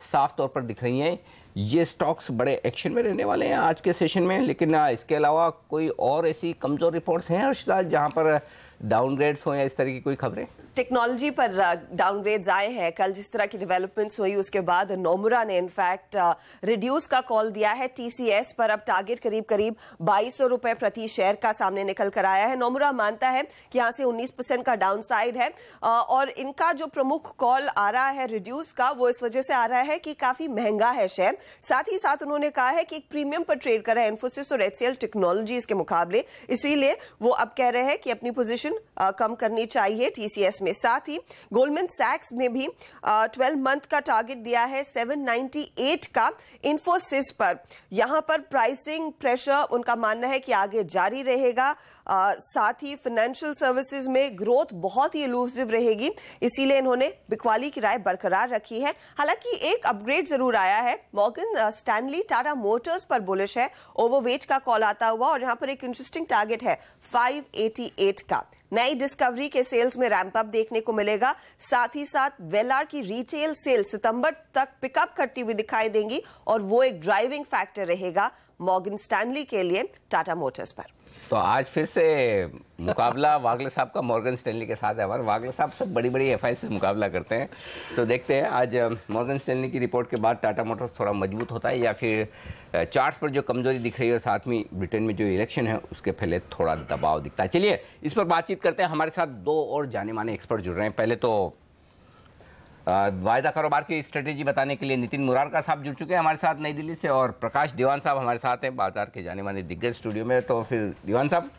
साफ तौर पर दिख रही हैं। ये स्टॉक्स बड़े एक्शन में रहने वाले हैं आज के सेशन में, लेकिन इसके अलावा कोई और ऐसी कमजोर रिपोर्ट्स हैं हर्षदा जहां पर डाउनग्रेड्स हो या इस तरह की कोई खबरें? टेक्नोलॉजी पर डाउनग्रेड्स आए हैं। कल जिस तरह की डेवलपमेंट्स हुई उसके बाद नोमुरा ने इनफैक्ट रिड्यूस का कॉल दिया है। टीसीएस पर अब टारगेट करीब 2200 रुपए प्रति शेयर का सामने निकल कर आया है। नोमुरा मानता है कि यहां से 19% का डाउनसाइड है और इनका जो प्रमुख कॉल आ रहा है रिड्यूस का, वो इस वजह से आ रहा है कि काफी महंगा है शेयर। साथ ही साथ उन्होंने कहा है कि एक प्रीमियम पर ट्रेड कर रहा है इन्फोसिस और एचसीएल टेक्नोलॉजीज के मुकाबले, इसीलिए वो अब कह रहे हैं कि अपनी पोजीशन कम करनी चाहिए टीसीएस में। साथ ही गोल्डमैन सैक्स ने भी 12 मंथ का टारगेट दिया है 798 का इन्फोसिस पर। यहां पर प्राइसिंग प्रेशर उनका मानना है कि आगे जारी रहेगा। साथ ही फाइनेंशियल सर्विसेज में ग्रोथ बहुत ही इलूसिव रहेगी, इसीलिए इन्होंने बिकवाली की राय बरकरार रखी है। हालांकि एक अपग्रेड जरूर आया है। मॉर्गन स्टैनली टाटा मोटर्स पर बुलिश है, ओवरवेट का कॉल आता हुआ, और यहां पर एक इंटरेस्टिंग टारगेट है 588 का। नई डिस्कवरी के सेल्स में रैंप अप देखने को मिलेगा। साथ ही साथ वेलार की रिटेल सेल सितंबर तक पिकअप करती हुई दिखाई देंगी और वो एक ड्राइविंग फैक्टर रहेगा मॉर्गन स्टैनली के लिए टाटा मोटर्स पर। तो आज फिर से मुकाबला वागले साहब का मॉर्गन स्टैनली के साथ है। हमारे वागले साहब सब बड़ी बड़ी एफआई से मुकाबला करते हैं, तो देखते हैं आज मॉर्गन स्टैनली की रिपोर्ट के बाद टाटा मोटर्स थोड़ा मजबूत होता है या फिर चार्ट्स पर जो कमजोरी दिख रही है और साथ में ब्रिटेन में जो इलेक्शन है उसके पहले थोड़ा दबाव दिखता है। चलिए इस पर बातचीत करते हैं। हमारे साथ दो और जाने माने एक्सपर्ट जुड़ रहे हैं। पहले तो वायदा कारोबार की स्ट्रेटेजी बताने के लिए नितिन मुरारका साहब जुड़ चुके हैं हमारे साथ नई दिल्ली से, और प्रकाश दीवान साहब हमारे साथ हैं बाजार के जाने माने दिग्गज स्टूडियो में। तो फिर दीवान साहब,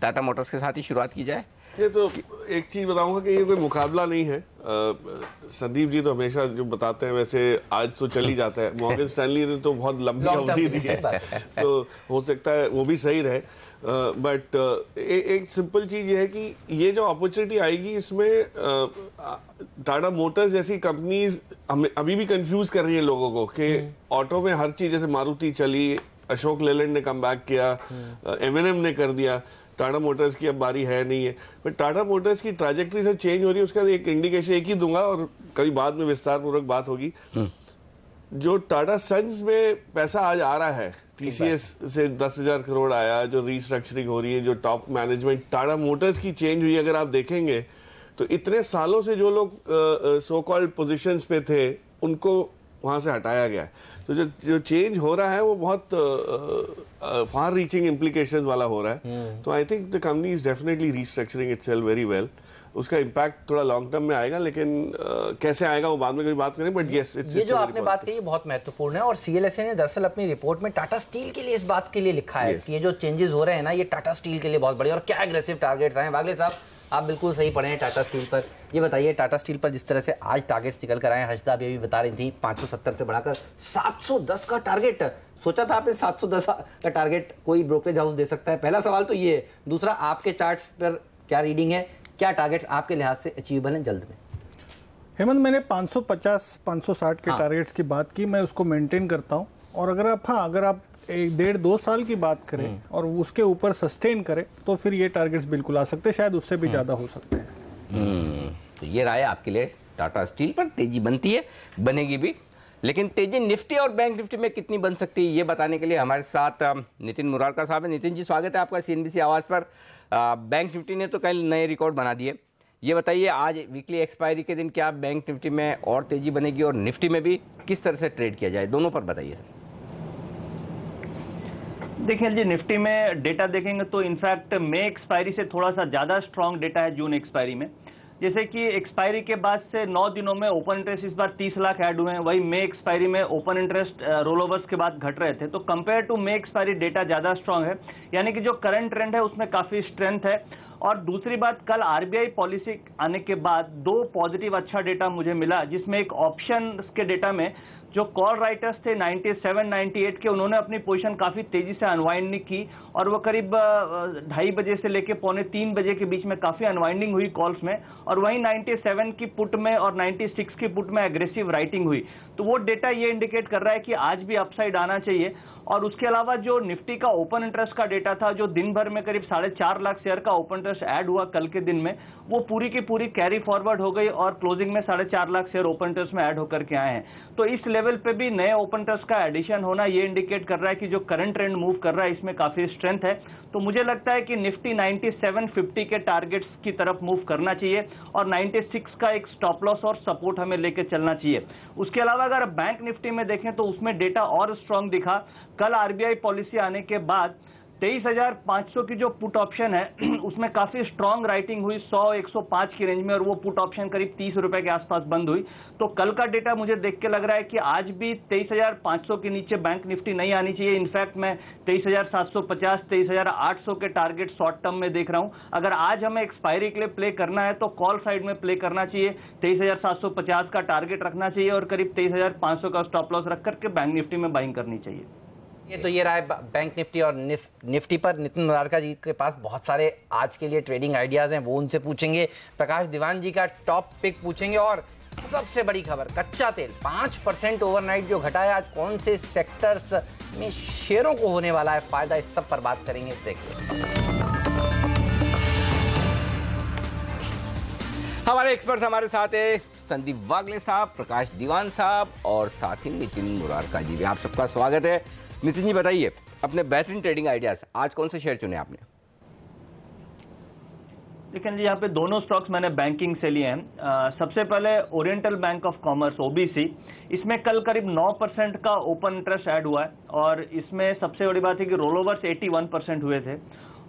टाटा मोटर्स के साथ ही शुरुआत की जाए। ये तो एक चीज बताऊंगा कि ये कोई मुकाबला नहीं है। संदीप जी तो हमेशा जो बताते हैं वैसे आज तो चल ही जाता है। मॉर्गन स्टैनली ने तो बहुत लंबी अवधि दी है, तो हो सकता है वो भी सही रहे। बट एक सिंपल चीज ये है कि ये जो अपॉर्चुनिटी आएगी इसमें टाटा मोटर्स जैसी कंपनीज हमें अभी भी कंफ्यूज कर रही है लोगों को कि ऑटो में हर चीज, जैसे मारुति चली, अशोक लेलैंड ने कम बैक किया, M&M ने कर दिया, टाटा मोटर्स की अब बारी है नहीं है। बट टाटा मोटर्स की ट्रैजेक्टरी से चेंज हो रही है, उसका एक इंडिकेशन एक ही दूंगा और कभी बाद में विस्तार पूर्वक बात होगी। जो टाटा सन्स में पैसा आज आ रहा है, टीसीएस से 10,000 करोड़ आया, जो रीस्ट्रक्चरिंग हो रही है, जो टॉप मैनेजमेंट टाटा मोटर्स की चेंज हुई, अगर आप देखेंगे तो इतने सालों से जो लोग सो कॉल्ड पोजीशंस पे थे उनको वहां से हटाया गया है। तो जो चेंज हो रहा है वो बहुत फार रीचिंग इम्प्लीकेशंस वाला हो रहा है। तो I think the company is definitely restructuring itself very well. उसका इम्पैक्ट थोड़ा लॉन्ग टर्म में आएगा, लेकिन कैसे आएगा वो बाद में कोई बात करें। बट यस, ये जो आपने बात कही बहुत महत्वपूर्ण है, और सीएलएसए ने दरअसल अपनी रिपोर्ट में टाटा स्टील के लिए इस बात के लिए लिखा है कि ये जो चेंजेस हो रहे हैं ना, ये टाटा स्टील के लिए बहुत बड़े और क्या एग्रेसिव टारगेट्स आए। वागले साहब, आप बिल्कुल सही पढ़े हैं टाटा स्टील पर। ये बताइए, टाटा स्टील पर जिस तरह से आज टारगेट्स निकल कर आए, हर्षदा भी बता रही थी 570 से बढ़ाकर 710 का टारगेट। सोचा था आपने 710 का टारगेट कोई ब्रोकरेज हाउस दे सकता है? पहला सवाल तो ये है। दूसरा, आपके चार्ट्स पर क्या रीडिंग है, क्या टारगेट्स आपके लिहाज से अचीवेबल हैं जल्द में? हेमंत, मैंने 550-560 के टारगेट्स की बात की, मैं उसको मेंटेन करता हूं। और अगर आप 1.5-2 साल की बात करें और उसके ऊपर सस्टेन करें तो फिर ये टारगेट्स बिल्कुल आ सकते हैं, शायद उससे भी ज्यादा हो सकते हैं। तो ये राय आपके लिए टाटा स्टील पर तेजी बनती है, बनेगी भी, लेकिन तेजी निफ्टी और बैंक निफ्टी में कितनी बन सकती है ये बताने के लिए हमारे साथ नितिन मुरारका साहब है। नितिन जी, स्वागत है आपका सीएनबीसी आवाज पर। बैंक निफ्टी ने तो कल नए रिकॉर्ड बना दिए। ये बताइए, आज वीकली एक्सपायरी के दिन क्या बैंक निफ्टी में और तेजी बनेगी और निफ्टी में भी किस तरह से ट्रेड किया जाए, दोनों पर बताइए सर। देखिए जी, निफ्टी में डेटा देखेंगे तो इनफैक्ट मई एक्सपायरी से थोड़ा सा ज्यादा स्ट्रांग डेटा है जून एक्सपायरी में। जैसे कि एक्सपायरी के बाद से 9 दिनों में ओपन इंटरेस्ट इस बार 30 लाख ऐड हुए हैं, वही मई एक्सपायरी में ओपन इंटरेस्ट रोल ओवर्स के बाद घट रहे थे। तो कंपेयर टू मई एक्सपायरी डेटा ज्यादा स्ट्रांग है, यानी कि जो करंट ट्रेंड है उसमें काफी स्ट्रेंथ है। और दूसरी बात, कल आरबीआई पॉलिसी आने के बाद 2 पॉजिटिव अच्छा डेटा मुझे मिला, जिसमें एक ऑप्शन के डेटा में जो कॉल राइटर्स थे 97, 98 के, उन्होंने अपनी पोजीशन काफी तेजी से अनवाइंडिंग की और वो करीब 2:30 बजे से लेके 2:45 बजे के बीच में काफी अनवाइंडिंग हुई कॉल्स में। और वहीं 97 की पुट में और 96 की पुट में एग्रेसिव राइटिंग हुई। तो वो डेटा ये इंडिकेट कर रहा है कि आज भी अपसाइड आना चाहिए। और उसके अलावा जो निफ्टी का ओपन इंटरेस्ट का डेटा था, जो दिन भर में करीब 4.5 लाख शेयर का ओपन इंटरेस्ट ऐड हुआ कल के दिन में, वो पूरी की पूरी कैरी फॉरवर्ड हो गई और क्लोजिंग में 4.5 लाख शेयर ओपन इंटरेस्ट में ऐड होकर के आए हैं। तो इस लेवल पे भी नए ओपन इंटरेस्ट का एडिशन होना ये इंडिकेट कर रहा है कि जो करंट ट्रेंड मूव कर रहा है इसमें काफी स्ट्रेंथ है। तो मुझे लगता है कि निफ्टी 9750 के टारगेट्स की तरफ मूव करना चाहिए और 96 का एक स्टॉप लॉस और सपोर्ट हमें लेके चलना चाहिए। उसके अलावा अगर बैंक निफ्टी में देखें तो उसमें डेटा और स्ट्रांग दिखा। कल आरबीआई पॉलिसी आने के बाद 23,500 की जो पुट ऑप्शन है उसमें काफी स्ट्रांग राइटिंग हुई 100-105 की रेंज में, और वो पुट ऑप्शन करीब 30 रुपए के आसपास बंद हुई। तो कल का डेटा मुझे देख के लग रहा है कि आज भी 23,500 के नीचे बैंक निफ्टी नहीं आनी चाहिए। इनफैक्ट मैं 23,750, 23,800 के टारगेट शॉर्ट टर्म में देख रहा हूं। अगर आज हमें एक्सपायरी के लिए प्ले करना है तो कॉल साइड में प्ले करना चाहिए, 23,750 का टारगेट रखना चाहिए और करीब 23,500 का स्टॉप लॉस रख करके बैंक निफ्टी में बाइंग करनी चाहिए। ये रहा है बैंक निफ्टी और निफ्टी पर। नितिन मुरारका जी के पास बहुत सारे आज के लिए ट्रेडिंग आइडियाज हैं, वो उनसे पूछेंगे। प्रकाश दीवान जी का टॉप पिक पूछेंगे और सबसे बड़ी खबर कच्चा तेल 5% ओवरनाइट जो घटा है, आज कौन से सेक्टर्स में शेयरों को होने वाला है फायदा, इस सब पर बात करेंगे। देखिए हमारे एक्सपर्ट हमारे साथ है संदीप वागले साहब, प्रकाश दीवान साहब और साथ ही नितिन मुरारका जी भी। आप सबका स्वागत है। नितिन जी बताइए अपने बेहतरीन ट्रेडिंग आइडियाज, आज कौन से शेयर चुने आपने? लेकिन जी यहाँ पे दोनों स्टॉक्स मैंने बैंकिंग से लिए हैं। सबसे पहले oriental bank of commerce OBC, इसमें कल करीब 9% का ओपन इंटरेस्ट ऐड हुआ है और इसमें सबसे बड़ी बात है कि रोलओवर्स 81% हुए थे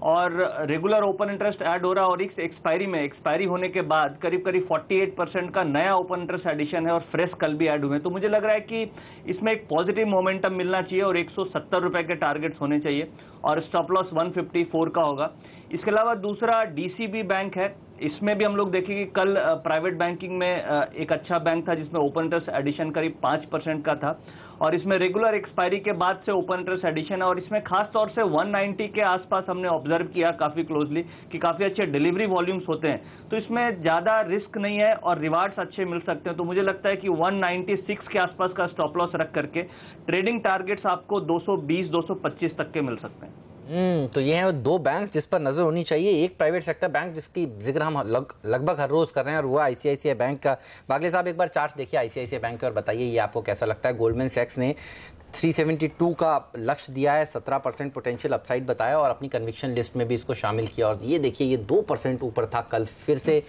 और रेगुलर ओपन इंटरेस्ट ऐड हो रहा है और इस एक्सपायरी होने के बाद करीब 48% का नया ओपन इंटरेस्ट एडिशन है और फ्रेश कल भी ऐड हुए हैं। तो मुझे लग रहा है कि इसमें एक पॉजिटिव मोमेंटम मिलना चाहिए और 170 रुपए के टारगेट्स होने चाहिए और स्टॉप लॉस 154 का होगा। इसके अलावा दूसरा डीसीबी बैंक है, इसमें भी हम लोग देखेंगे कल प्राइवेट बैंकिंग में एक अच्छा बैंक था जिसमें ओपन इंटरेस्ट एडिशन करीब 5% का था और इसमें रेगुलर एक्सपायरी के बाद से ओपन इंटरेस्ट एडिशन है और इसमें खास तौर से 190 के आसपास हमने ऑब्जर्व किया काफी क्लोजली कि काफी अच्छे डिलीवरी वॉल्यूम्स होते हैं। तो इसमें ज्यादा रिस्क नहीं है और रिवार्ड्स अच्छे मिल सकते हैं। तो मुझे लगता है कि 196 के आसपास का स्टॉप लॉस रख करके ट्रेडिंग टारगेट्स आपको 220-225 तक के मिल सकते हैं। तो ये हैं दो बैंक जिस पर नजर होनी चाहिए। एक प्राइवेट सेक्टर बैंक जिसकी जिक्र हम लगभग हर रोज कर रहे हैं और वो आईसीआईसीआई बैंक का। वागले साहब एक बार चार्ट देखिए आईसीआईसीआई बैंक के और बताइए ये आपको कैसा लगता है। गोल्डमैन सैक्स ने 372 का लक्ष्य दिया है, 17% पोटेंशियल अपसाइड बताया और अपनी कन्विक्शन लिस्ट में भी इसको शामिल किया और ये देखिए ये 2% ऊपर था, कल फिर से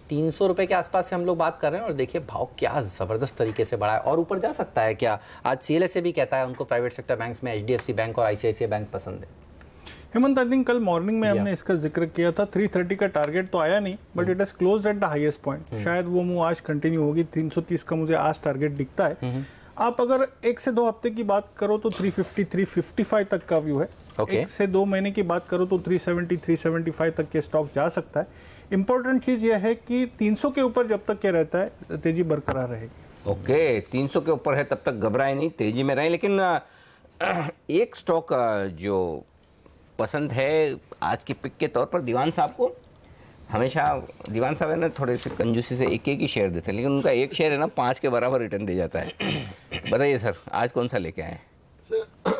300 रुपए के आसपास से हम लोग बात कर रहे हैं और देखिए भाव क्या जबरदस्त तरीके से बढ़ा है और ऊपर जा सकता है क्या। आज सीएलएसए भी कहता है उनको प्राइवेट सेक्टर बैंक्स में एचडीएफसी बैंक और आईसीआईसीआई बैंक पसंद है। हेमंत, आई थिंक कल मॉर्निंग में हमने इसका जिक्र किया था। 330 का टारगेट तो आया नहीं but it has closed at the highest point. शायद वो मूव आज कंटिन्यू होगी। 330 का मुझे आज टारगेट दिखता है। आप अगर 1 से 2 हफ्ते की बात करो तो 350, 355 तक का व्यू है। 1 से 2 महीने की बात करो तो 370, 375 तक के स्टॉक जा सकता है। इंपॉर्टेंट चीज यह है कि 300 के ऊपर जब तक क्या रहता है तेजी बरकरार रहेगी। ओके, 300 के ऊपर है तब तक घबराए नहीं, तेजी में रहे। लेकिन एक स्टॉक जो पसंद है आज की पिक के तौर पर दीवान साहब को, हमेशा दीवान साहब है ना थोड़े से कंजूसी से एक ही शेयर देते हैं लेकिन उनका एक शेयर है ना 5 के बराबर रिटर्न दे जाता है। बताइए सर आज कौन सा लेके आए?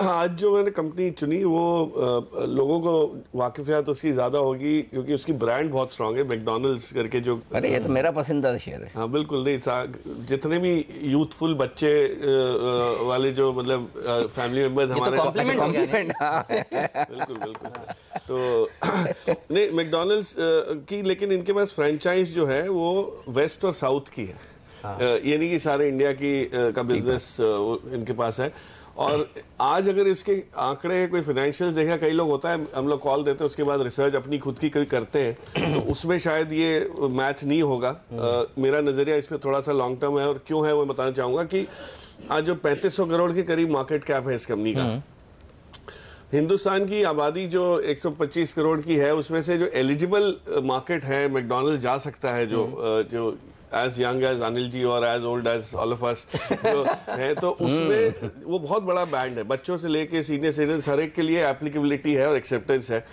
आज जो मैंने कंपनी चुनी वो लोगों को वाकिफियत उसकी ज्यादा होगी क्योंकि उसकी ब्रांड बहुत स्ट्रांग है, मैकडॉनल्ड्स करके जो। अरे ये तो मेरा पसंदीदा शेयर है। हाँ बिल्कुल, नहीं जितने भी यूथफुल बच्चे वाले जो मतलब फैमिली मेंबर्स हमारे बिल्कुल बिल्कुल तो नहीं मैकडॉनल्ड्स की, लेकिन इनके पास फ्रेंचाइज जो है वो वेस्ट और साउथ की है। ये नहीं कि सारे इंडिया की का बिजनेस इनके पास है। और आज अगर इसके आंकड़े कोई फाइनेंशियल देखा, कई लोग होता है हम लोग कॉल देते हैं उसके बाद रिसर्च अपनी खुद की करते हैं तो उसमें शायद ये मैच नहीं होगा। मेरा नजरिया इस पे थोड़ा सा लॉन्ग टर्म है और क्यों है वो बताना चाहूंगा कि आज जो 3500 करोड़ के करीब मार्केट कैप है इस कंपनी का, हिंदुस्तान की आबादी जो 125 करोड़ की है उसमें से जो एलिजिबल मार्केट है मैकडॉनल्ड जा सकता है, जो as young as Anil ji और as old as all of us जो है, तो उसमें वो बहुत बड़ा बैंड है। बच्चों से लेके सीनियर सिटीजन हर एक के लिए एप्लीकेबिलिटी है और एक्सेप्टेंस है।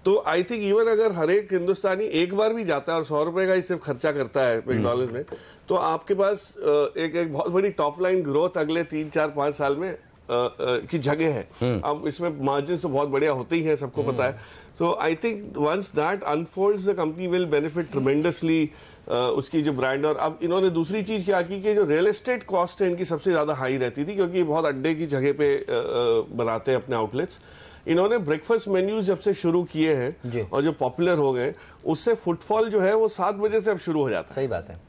तो आई थिंक इवन अगर हर एक हिंदुस्तानी एक बार भी जाता है और 100 रुपए का ही सिर्फ खर्चा करता है मैकडॉनल्ड्स में, तो आपके पास एक बहुत बड़ी टॉप लाइन ग्रोथ अगले 3, 4, 5 साल में की जगह है। अब इसमें मार्जिन तो बहुत बढ़िया होते ही हैं, सबको पता है। So I think once that unfolds the company will benefit tremendously उसकी जो ब्रांड। और अब इन्होंने दूसरी चीज क्या की कि जो रियल एस्टेट कॉस्ट है इनकी सबसे ज्यादा हाई रहती थी, क्योंकि बहुत अड्डे की जगह पे बनाते हैं अपने आउटलेट्स। इन्होंने ब्रेकफास्ट मेन्यूज जब से शुरू किए हैं और जो पॉपुलर हो गए, उससे फुटफॉल जो है वो 7 बजे से अब शुरू हो जाता है। सही बात है।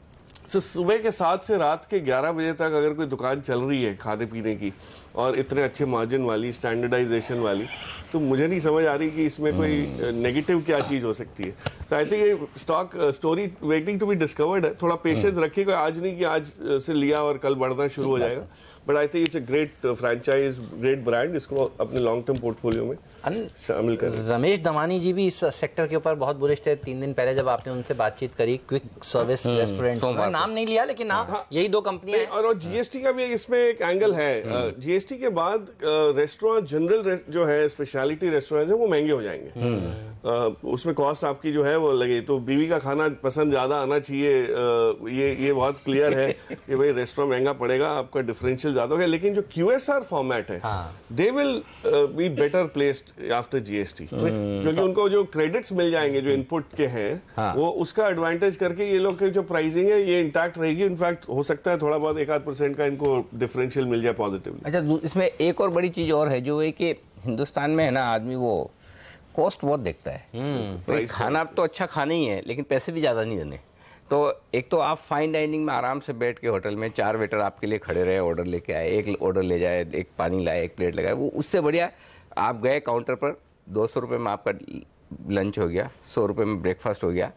तो सुबह के 7 से रात के 11 बजे तक अगर कोई दुकान चल रही है खाने पीने की और इतने अच्छे मार्जिन वाली, स्टैंडर्डाइजेशन वाली, तो मुझे नहीं समझ आ रही कि इसमें कोई नेगेटिव क्या चीज हो सकती है। तो आई थिंक ये stock story waiting to be discovered है। थोड़ा पेशेंस रखिएगा, आज नहीं कि आज से लिया और कल बढ़ना शुरू हो जाएगा। But I think it's a great franchise, great brand, इसको अपने लॉन्ग टर्म पोर्टफोलियो में शामिल करें। रमेश दमानी जी भी इस सेक्टर के ऊपर बहुत बुलिश थे 3 दिन पहले जब आपने उनसे बातचेट करी। क्विक सर्विस रेस्टोरेंट, नाम नहीं लिया लेकिन यही 2 कंपनियां हैं। और जीएसटी का भी इसमें एक एंगल है। जीएसटी के बाद रेस्टोरेंट जनरल जो है, स्पेशलिटी रेस्टोरेंट है, वो महंगे हो जाएंगे। उसमें कॉस्ट आपकी जो है वो लगे, तो बीवी का खाना पसंद ज्यादा आना चाहिए। ये बहुत क्लियर है कि भाई रेस्टोरेंट महंगा पड़ेगा, आपका डिफरेंशियल ज्यादा होगा। लेकिन जो QSR फॉर्मेट है, they will be better placed after GST, क्योंकि उनको जो क्रेडिट्स मिल जाएंगे जो इनपुट के हैं, वो उसका एडवांटेज करके ये लोग की जो प्राइसिंग है ये इंटैक्ट रहेगी। इनफैक्ट हो सकता है थोड़ा बहुत 1-8% का इनको डिफरेंशियल मिल जाए पॉजिटिवली। अच्छा, इसमें एक और बड़ी चीज और है जो है कि हिंदुस्तान में है ना, आदमी वो कॉस्ट बहुत देखता है। तो खाना तो अच्छा खाना ही है, लेकिन पैसे भी ज्यादा नहीं देने। तो एक तो आप फाइन डाइनिंग में आराम से बैठ के होटल में 4 वेटर आपके लिए खड़े रहे, ऑर्डर लेके आए, एक ऑर्डर ले जाए, एक पानी लाए, एक प्लेट लगाए, वो उससे बढ़िया आप गए काउंटर पर 200 रुपये में आपका लंच हो गया, 100 रुपये में ब्रेकफास्ट हो गया।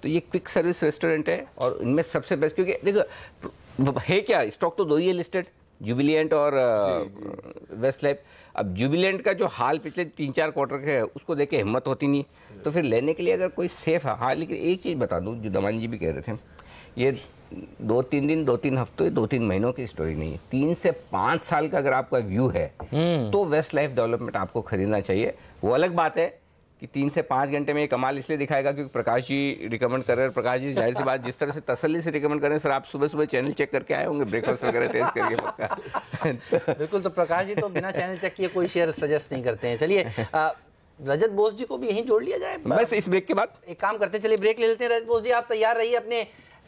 तो ये क्विक सर्विस रेस्टोरेंट है और इनमें सबसे बेस्ट, क्योंकि देखो है क्या, स्टॉक तो 2 ही है लिस्टेड, जुबिलिएंट और वेस्टलाइफ। अब जुबिलेंट का जो हाल पिछले 3-4 क्वार्टर के है, उसको देख के हिम्मत होती नहीं, तो फिर लेने के लिए अगर कोई सेफ है। हाँ, लेकिन एक चीज़ बता दूं, जो दमानी जी भी कह रहे थे, ये 2-3 दिन, 2-3 हफ्ते, 2-3 महीनों की स्टोरी नहीं है। 3 से 5 साल का अगर आपका व्यू है तो वेस्ट लाइफ डेवलपमेंट आपको खरीदना चाहिए। वो अलग बात है कि 3 से 5 घंटे में ये कमाल इसलिए दिखाएगा क्योंकि प्रकाश जी रिकमेंड कर रहे हैं। प्रकाश जी जाहिर सी बात, जिस तरह से तसल्ली से रिकमेंड कर रहे हैं, सर आप सुबह सुबह चैनल चेक करके आए होंगे, ब्रेकफास्ट वगैरह टेस्ट करके पक्का। बिल्कुल, तो प्रकाश जी तो बिना चैनल चेक किए कोई शेयर सजेस्ट नहीं करते हैं। चलिए, रजत बोस जी को भी यहीं जोड़ लिया जाए बस इस ब्रेक के बाद। एक काम करते हैं, चलिए ब्रेक ले लेते हैं। रजत बोस जी, आप तैयार रहिए अपने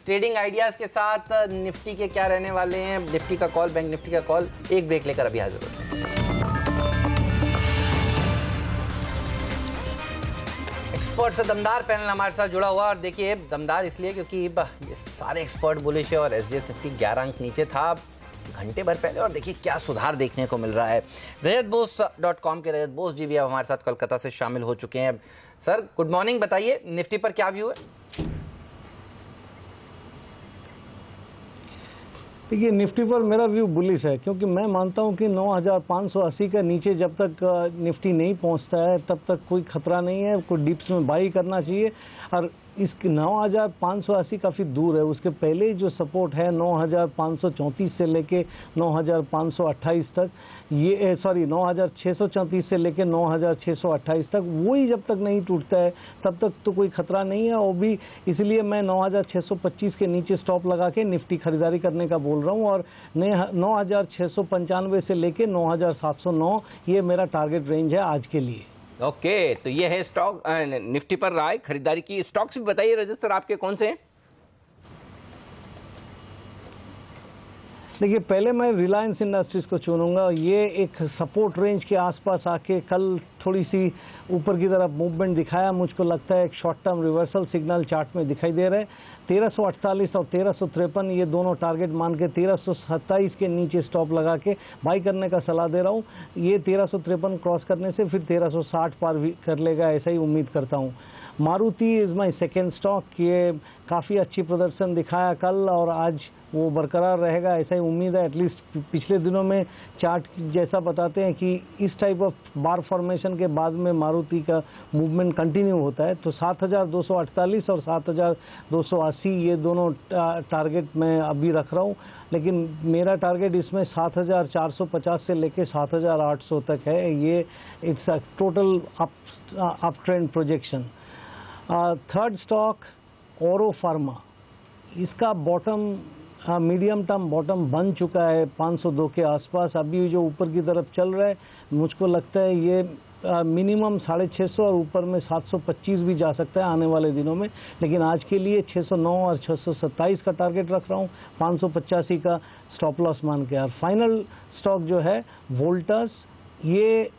ट्रेडिंग आइडियाज के साथ। निफ्टी के क्या रहने वाले हैं, निफ्टी का कॉल, बैंक निफ्टी का कॉल, एक ब्रेक लेकर अभी हाजिर होते हैं। एक्सपर्ट से दमदार पैनल हमारे साथ जुड़ा हुआ, और देखिए दमदार इसलिए क्योंकि ये सारे एक्सपर्ट बुलिश है और एसजीएस निफ्टी 11 अंक नीचे था घंटे भर पहले, और देखिए क्या सुधार देखने को मिल रहा है। रजतबोस.com के रजत बोस जी भी अब हमारे साथ कोलकाता से शामिल हो चुके हैं। सर गुड मॉर्निंग, बताइए निफ्टी पर क्या व्यू है? देखिए, निफ्टी पर मेरा व्यू बुलिश है, क्योंकि मैं मानता हूं कि 9580 के नीचे जब तक निफ्टी नहीं पहुंचता है तब तक कोई खतरा नहीं है, कोई डिप्स में बाई करना चाहिए। और इस 9580 काफ़ी दूर है, उसके पहले जो सपोर्ट है 9534 से लेके 9528 तक, ये 9634 से लेके 9628 तक, वही जब तक नहीं टूटता है तब तक तो कोई खतरा नहीं है। और भी इसलिए मैं 9625 के नीचे स्टॉप लगा के निफ्टी खरीदारी करने का बोल रहा हूँ, और 9695 से लेके 9709 ये मेरा टारगेट रेंज है आज के लिए। ओके, तो ये है स्टॉक निफ्टी पर राय खरीदारी की। स्टॉक्स भी बताइए रजत सर, आपके कौन से हैं? देखिए, पहले मैं रिलायंस इंडस्ट्रीज को चुनूंगा। ये एक सपोर्ट रेंज के आसपास आके कल थोड़ी सी ऊपर की तरफ मूवमेंट दिखाया, मुझको लगता है एक short term reversal signal chart में दिखाई दे रहा है। 1348 और 1353 ये दोनों टारगेट मान के 1327 के नीचे स्टॉप लगा के बाई करने का सलाह दे रहा हूँ। ये 1353 क्रॉस करने से फिर 1360 पार भी कर लेगा, ऐसा ही उम्मीद करता हूँ। Maruti is my second stock, ये काफ़ी अच्छी प्रदर्शन दिखाया कल और आज वो बरकरार रहेगा, ऐसा ही उम्मीद है। एटलीस्ट पिछले दिनों में चार्ट जैसा बताते हैं कि इस टाइप ऑफ बार फॉर्मेशन के बाद में मारुति का मूवमेंट कंटिन्यू होता है। तो 7248 और 7280 ये दोनों टारगेट मैं अभी रख रहा हूँ, लेकिन मेरा टारगेट इसमें 7450 से लेके 7800 तक है। ये it's a total up trend projection. Third stock ओरो फार्मा, इसका बॉटम मीडियम टर्म बॉटम बन चुका है 502 के आसपास। अभी जो ऊपर की तरफ चल रहा है, मुझको लगता है ये मिनिमम 650 और ऊपर में 725 भी जा सकता है आने वाले दिनों में, लेकिन आज के लिए 609 और 627 का टारगेट रख रहा हूँ, 585 का स्टॉप लॉस मान के। और फाइनल स्टॉक जो है वोल्टास, ये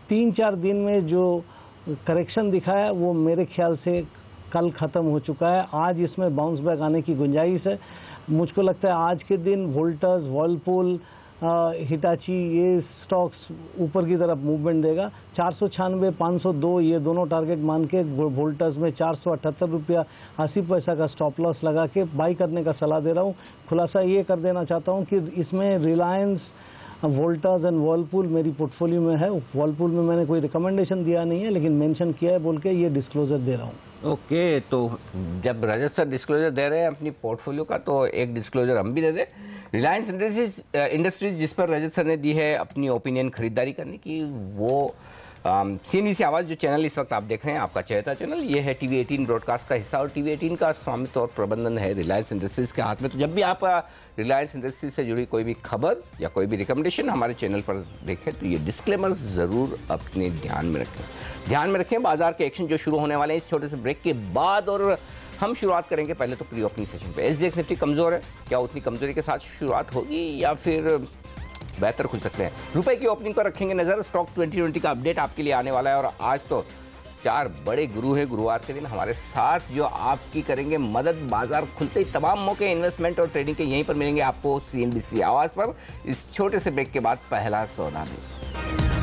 3-4 दिन में जो करेक्शन दिखाया वो मेरे ख्याल से कल ख़त्म हो चुका है। आज इसमें बाउंस बैक आने की गुंजाइश है। मुझको लगता है आज के दिन वोल्टास, वर्लपूल, हिटाची, ये स्टॉक्स ऊपर की तरफ मूवमेंट देगा। 496, 502 ये दोनों टारगेट मान के वोल्टास में 478 रुपया 80 पैसा का स्टॉप लॉस लगा के बाई करने का सलाह दे रहा हूँ। खुलासा ये कर देना चाहता हूँ कि इसमें रिलायंस, वोल्टास एंड वर्लपूल मेरी पोर्टफोलियो में है। वर्लपूल में मैंने कोई रिकमेंडेशन दिया नहीं है, लेकिन मेंशन किया है बोल के ये डिस्क्लोजर दे रहा हूँ। ओके, तो जब रजत सर डिस्क्लोजर दे रहे हैं अपनी पोर्टफोलियो का, तो एक डिस्क्लोजर हम भी दे दें। रिलायंस इंडस्ट्रीज जिस पर रजत सर ने दी है अपनी ओपिनियन खरीदारी करने की, वो CNBC आवाज़ जो चैनल इस वक्त आप देख रहे हैं, आपका चहेता चैनल, ये है TV 18 ब्रॉडकास्ट का हिस्सा, और TV 18 का स्वामित्व और प्रबंधन है रिलायंस इंडस्ट्रीज के हाथ में। तो जब भी आप रिलायंस इंडस्ट्रीज से जुड़ी कोई भी खबर या कोई भी रिकमेंडेशन हमारे चैनल पर देखें, तो ये डिस्क्लेमर ज़रूर अपने ध्यान में रखें। बाजार के एक्शन जो शुरू होने वाले हैं इस छोटे से ब्रेक के बाद, और हम शुरुआत करेंगे पहले तो प्री ओपनिंग सेशन पे। SGX निफ्टी कमज़ोर है, क्या उतनी कमज़ोरी के साथ शुरुआत होगी या फिर बेहतर खुल सकते हैं? रुपए की ओपनिंग पर रखेंगे नजर। स्टॉक 2020 का अपडेट आपके लिए आने वाला है, और आज तो 4 बड़े गुरु हैं गुरुवार के दिन हमारे साथ, जो आपकी करेंगे मदद। बाजार खुलते ही तमाम मौके इन्वेस्टमेंट और ट्रेडिंग के यहीं पर मिलेंगे आपको CNBC आवाज़ पर। इस छोटे से ब्रेक के बाद पहला सौदा भी।